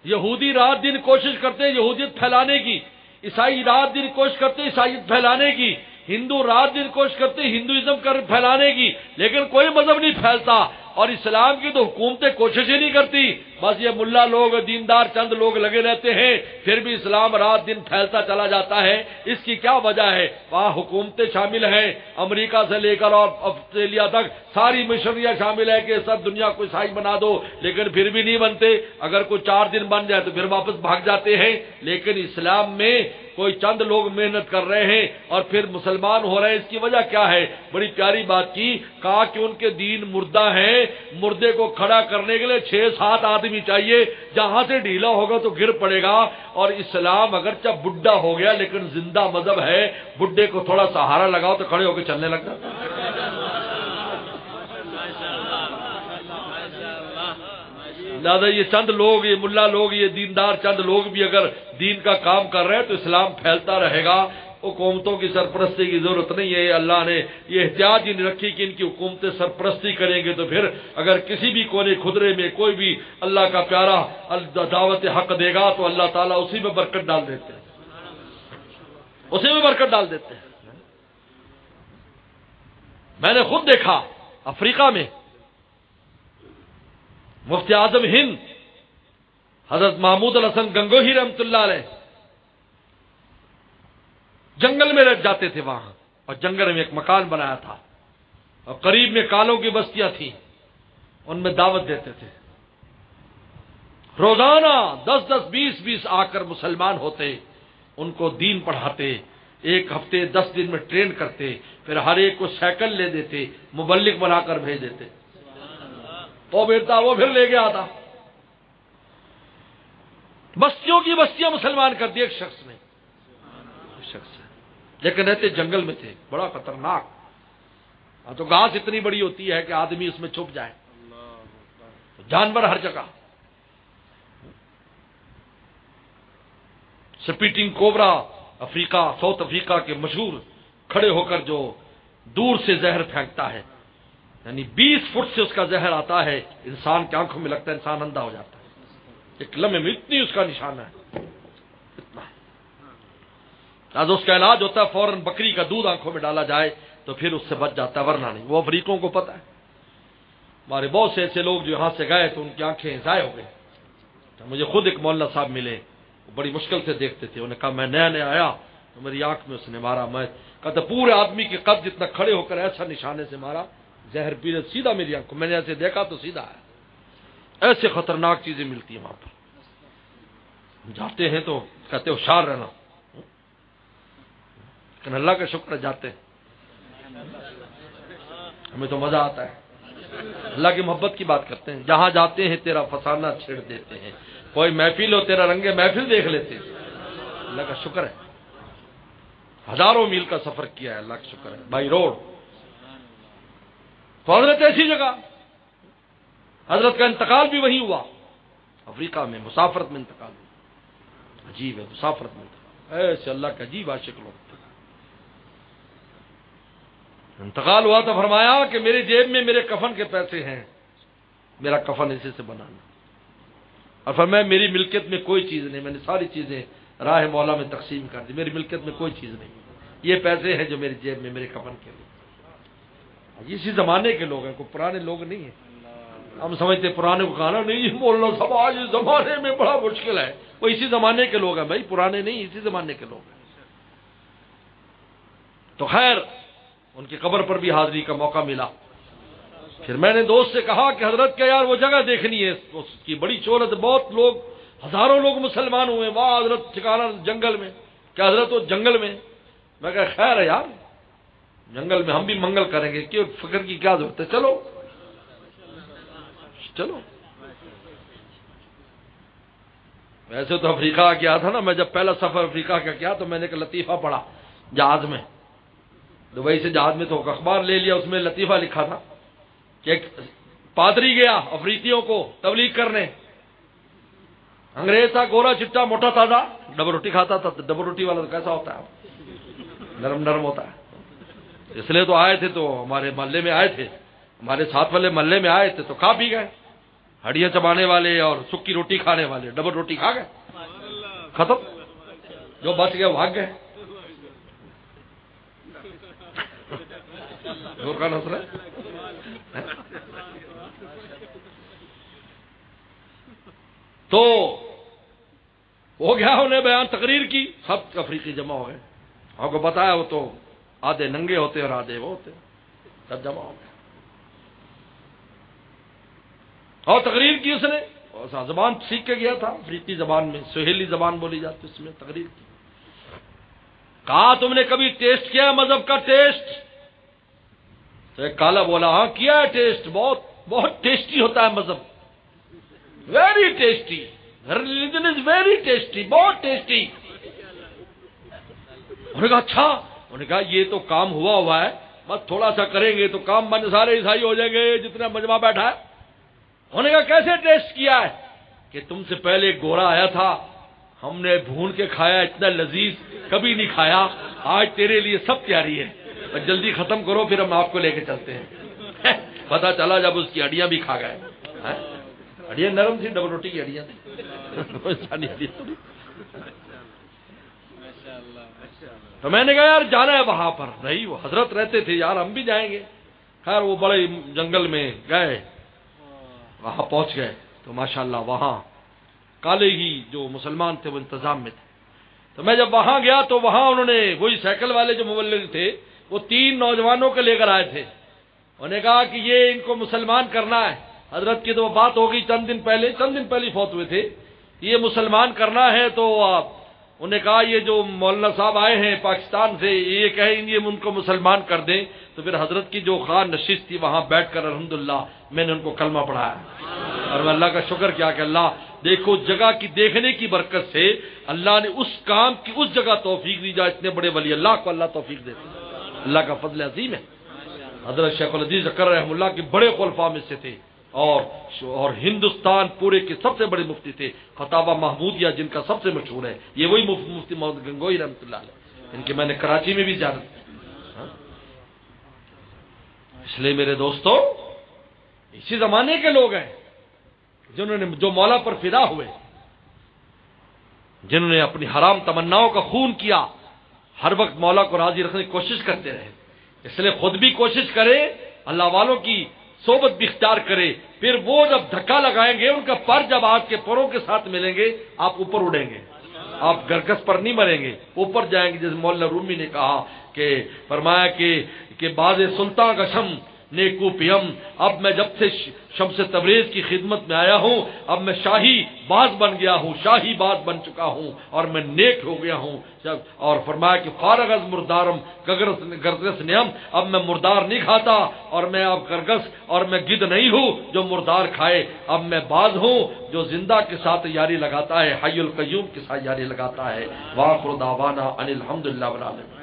A: یہودی رات دن کوشش کرتے ہیں یہودیت پھیلانے کی، عیسائی رات دن کوشش کرتے ہیں عیسائیت پھیلانے کی، ہندو رات دن کوشش کرتے ہیں ہندوازم پھیلانے کی، لیکن کوئی مذہب نہیں پھیلتا، اور اسلام کی تو حکومتیں کوشش ہی نہیں کرتی، بس یہ ملا لوگ دیندار چند لوگ لگے رہتے ہیں، پھر بھی اسلام رات دن پھیلتا چلا جاتا ہے۔ اس کی کیا وجہ ہے؟ وہاں حکومتیں شامل ہیں، امریکہ سے لے کر اور آسٹریلیا تک ساری مشنریاں شامل ہیں کہ سب دنیا کو عیسائی بنا دو، لیکن پھر بھی نہیں بنتے۔ اگر کوئی 4 دن بن جائے تو پھر واپس بھاگ جاتے ہیں۔ لیکن اسلام میں کوئی چند لوگ محنت کر رہے ہیں اور پھر مسلمان ہو رہے ہیں۔ اس کی وجہ کیا ہے؟ بڑی پیاری بات کی، کہا کہ ان کے دین مردہ ہیں، مردے کو کھڑا کرنے کے لیے 6-7 آدمی چاہیے، جہاں سے ڈھیلا ہوگا تو گر پڑے گا۔ اور اسلام اگرچہ بڈھا ہو گیا لیکن زندہ مذہب ہے، بڈھے کو تھوڑا سہارا لگاؤ تو کھڑے ہو کے چلنے لگ جاتا ہے۔ لہٰذا یہ چند لوگ، یہ ملا لوگ، یہ دیندار چند لوگ بھی اگر دین کا کام کر رہے ہیں تو اسلام پھیلتا رہے گا۔ حکومتوں کی سرپرستی کی ضرورت نہیں ہے۔ اللہ نے یہ احتیاط ہی نہیں رکھی کہ ان کی حکومتیں سرپرستی کریں گے تو پھر اگر کسی بھی کونے خدرے میں کوئی بھی اللہ کا پیارا دعوت حق دے گا تو اللہ تعالیٰ اسی میں برکت ڈال دیتے ہیں، اسی میں برکت ڈال دیتے ہیں۔ میں نے خود دیکھا افریقہ میں مفتی اعظم ہند حضرت محمود الحسن گنگوہی رحمۃ اللہ علیہ جنگل میں رہ جاتے تھے وہاں، اور جنگل میں ایک مکان بنایا تھا اور قریب میں کالوں کی بستیاں تھیں، ان میں دعوت دیتے تھے۔ روزانہ 10-10 20-20 آ کر مسلمان ہوتے، ان کو دین پڑھاتے، ایک ہفتے 10 دن میں ٹرین کرتے، پھر ہر ایک کو سائیکل لے دیتے، مبلغ بنا کر بھیج دیتے، وہ بیٹا وہ پھر لے کے آتا۔ بستیوں کی بستیاں مسلمان کر دی ایک شخص نے، لیکن رہتے جنگل میں تھے، بڑا خطرناک۔ تو گھاس اتنی بڑی ہوتی ہے کہ آدمی اس میں چھپ جائے، جانور ہر جگہ۔ سپیٹنگ کوبرا افریقہ، ساؤتھ افریقہ کے مشہور، کھڑے ہو کر جو دور سے زہر پھینکتا ہے، یعنی 20 فٹ سے اس کا زہر آتا ہے، انسان کی آنکھوں میں لگتا ہے انسان اندھا ہو جاتا ہے، ایک لمحے میں اتنی اس کا نشانہ ہے، اتنا۔ آج اس کا علاج ہوتا ہے فوراً بکری کا دودھ آنکھوں میں ڈالا جائے تو پھر اس سے بچ جاتا ہے، ورنہ نہیں۔ وہ افریقوں کو پتہ ہے۔ ہمارے بہت سے ایسے لوگ جو یہاں سے گئے تو ان کی آنکھیں ضائع ہو گئی۔ تو مجھے خود ایک مولانا صاحب ملے، وہ بڑی مشکل سے دیکھتے تھے، انہوں نے کہا میں نیا نیا آیا تو میری آنکھ میں اس نے مارا، میں کہتا پورے آدمی کے قد جتنا کھڑے ہو کر ایسا نشانے سے مارا، زہر پینے سیدھا میری آنکھ کو، میں نے ایسے دیکھا تو سیدھا ہے۔ ایسے خطرناک چیزیں ملتی ہیں وہاں پر۔ جاتے ہیں تو کہتے ہوشیار رہنا، لیکن اللہ کا شکر ہے جاتے ہیں، ہمیں تو مزہ آتا ہے، اللہ کی محبت کی بات کرتے ہیں۔ جہاں جاتے ہیں تیرا فسانہ چھیڑ دیتے ہیں، کوئی محفل ہو تیرا رنگ محفل دیکھ لیتے ہیں، اللہ کا شکر ہے۔ ہزاروں میل کا سفر کیا ہے، اللہ کا شکر ہے، بائی روڈ۔ تو حضرت ایسی جگہ، حضرت کا انتقال بھی وہیں ہوا، افریقہ میں مسافرت میں انتقال ہوا۔ عجیب ہے، مسافرت میں انتقال، ایسے اللہ کا عجیب عاشق لوگ۔ انتقال ہوا تو فرمایا کہ میری جیب میں میرے کفن کے پیسے ہیں، میرا کفن اسی سے بنانا، اور فرمایا میری ملکیت میں کوئی چیز نہیں، میں نے ساری چیزیں راہ مولا میں تقسیم کر دی، میری ملکیت میں کوئی چیز نہیں، یہ پیسے ہیں جو میری جیب میں میرے کفن کے لیے۔ اسی زمانے کے لوگ ہیں، کوئی پرانے لوگ نہیں ہیں۔ ہم سمجھتے پرانے کو کہنا نہیں مولانا صاحب آج اس زمانے میں بڑا مشکل ہے، وہ اسی زمانے کے لوگ ہیں بھائی، پرانے نہیں، اسی زمانے کے لوگ ہیں۔ تو خیر ان کی قبر پر بھی حاضری کا موقع ملا۔ پھر میں نے دوست سے کہا کہ حضرت کا یار وہ جگہ دیکھنی ہے، اس کی بڑی شہرت، بہت لوگ، ہزاروں لوگ مسلمان ہوئے وہاں، حضرت ٹھکانا جنگل میں، کیا حضرت وہ جنگل میں؟ میں کہا خیر ہے یار، جنگل میں ہم بھی منگل کریں گے، کہ فکر کی کیا ضرورت ہے، چلو چلو۔ ویسے تو افریقہ گیا تھا نا، میں جب پہلا سفر افریقہ کا کیا تو میں نے ایک لطیفہ پڑھا جہاز میں، دبئی سے جہاز میں، تو اخبار لے لیا، اس میں لطیفہ لکھا تھا کہ ایک پادری گیا افریقیوں کو تبلیغ کرنے، انگریز تھا، گورا چٹا موٹا تازہ، ڈبل روٹی کھاتا تھا، ڈبل روٹی والا تو کیسا ہوتا ہے، نرم نرم ہوتا ہے، اس لیے تو آئے تھے، تو ہمارے محلے میں آئے تھے، ہمارے ساتھ والے محلے میں آئے تھے تو کھا پی گئے، ہڈیاں چبانے والے اور سکی روٹی کھانے والے ڈبل روٹی کھا گئے، ختم، جو بچ گئے بھاگ گئے۔ تو ہو گیا انہیں بیان، تقریر کی، سب افریقی جمع ہو گئے. آپ کو بتایا وہ تو آدھے ننگے ہوتے اور آدھے وہ ہوتے، سب جمع ہو گئے اور تقریر کی اس نے. اور زبان سیکھ کے گیا تھا، افریقی زبان میں، سہیلی زبان بولی جاتی، اس میں تقریر کی. کہا تم نے کبھی ٹیسٹ کیا مذہب کا ٹیسٹ؟ تو ایک کالا بولا ہاں کیا ہے ٹیسٹ، بہت بہت ٹیسٹی ہوتا ہے مذہب، very tasty, religion is very tasty, بہت ٹیسٹی. انہوں نے کہا اچھا. انہوں نے کہا یہ تو کام ہوا ہے، بس تھوڑا سا کریں گے تو کام بن، سارے عیسائی ہو جائیں گے جتنا مجمع بیٹھا ہے. انہوں نے کہا کیسے ٹیسٹ کیا ہے؟ کہ تم سے پہلے ایک گورا آیا تھا، ہم نے بھون کے کھایا، اتنا لذیذ کبھی نہیں کھایا، آج تیرے لیے سب تیاری ہے، بس جلدی ختم کرو پھر ہم آپ کو لے کے چلتے ہیں. پتا چلا جب اس کی ہڈیاں بھی کھا گئے. ہڈیاں نرم تھی، ڈبل روٹی کی ہڈیاں تھیں. تو میں نے کہا یار جانا ہے وہاں پر. نہیں وہ حضرت رہتے تھے یار، ہم بھی جائیں گے. خیر وہ بڑے جنگل میں گئے، وہاں پہنچ گئے تو ماشاءاللہ وہاں کالے ہی جو مسلمان تھے وہ انتظام میں تھے. تو میں جب وہاں گیا تو وہاں انہوں نے وہی سائیکل والے جو مبلغ تھے وہ 3 نوجوانوں کو لے کر آئے تھے. انہوں نے کہا کہ یہ ان کو مسلمان کرنا ہے. حضرت کی تو بات ہو گئی چند دن پہلے فوت ہوئے تھے. یہ مسلمان کرنا ہے تو انہوں نے کہا یہ جو مولانا صاحب آئے ہیں پاکستان سے یہ کہیں یہ ان کو مسلمان کر دیں. تو پھر حضرت کی جو خان نشست تھی وہاں بیٹھ کر الحمدللہ میں نے ان کو کلمہ پڑھایا. اور میں اللہ کا شکر کیا کہ اللہ دیکھو جگہ کی دیکھنے کی برکت سے اللہ نے اس کام کی اس جگہ توفیق دی جا اتنے بڑے ولی اللہ کو اللہ توفیق دیتے. اللہ کا فضل عظیم ہے. حضرت شیخ الحدیث اکر رحمہ اللہ کے بڑے خلفاء میں سے تھے اور ہندوستان پورے کے سب سے بڑے مفتی تھے. فتاوی محمودیہ جن کا سب سے مشہور ہے، یہ وہی مفتی محمد گنگوئی رحمۃ اللہ علیہ. ان کے میں نے کراچی میں بھی زیارت کی. اس لیے میرے دوستو اسی زمانے کے لوگ ہیں جنہوں نے جو مولا پر فدا ہوئے، جنہوں نے اپنی حرام تمناؤں کا خون کیا، ہر وقت مولا کو راضی رکھنے کی کوشش کرتے رہے. اس لیے خود بھی کوشش کرے، اللہ والوں کی صحبت بھی اختیار کرے. پھر وہ جب دھکا لگائیں گے ان کا پر جب آپ کے پروں کے ساتھ ملیں گے آپ اوپر اڑیں گے، آپ گرگس پر نہیں مریں گے، اوپر جائیں گے. جیسے مولانا رومی نے کہا کہ فرمایا کہ باز سلطان کا شم نیکو پیم، اب میں جب سے شمس تبریز کی خدمت میں آیا ہوں اب میں شاہی باز بن گیا ہوں، شاہی باز بن چکا ہوں اور میں نیک ہو گیا ہوں. اور فرمایا کہ فارغ از مردارم گرگس نیم، اب میں مردار نہیں کھاتا اور میں اب گرگس اور میں گدھ نہیں ہوں جو مردار کھائے، اب میں باز ہوں جو زندہ کے ساتھ یاری لگاتا ہے، حی القیوم کے ساتھ یاری لگاتا ہے. وآخر دعوانا ان الحمدللہ رب العالمین.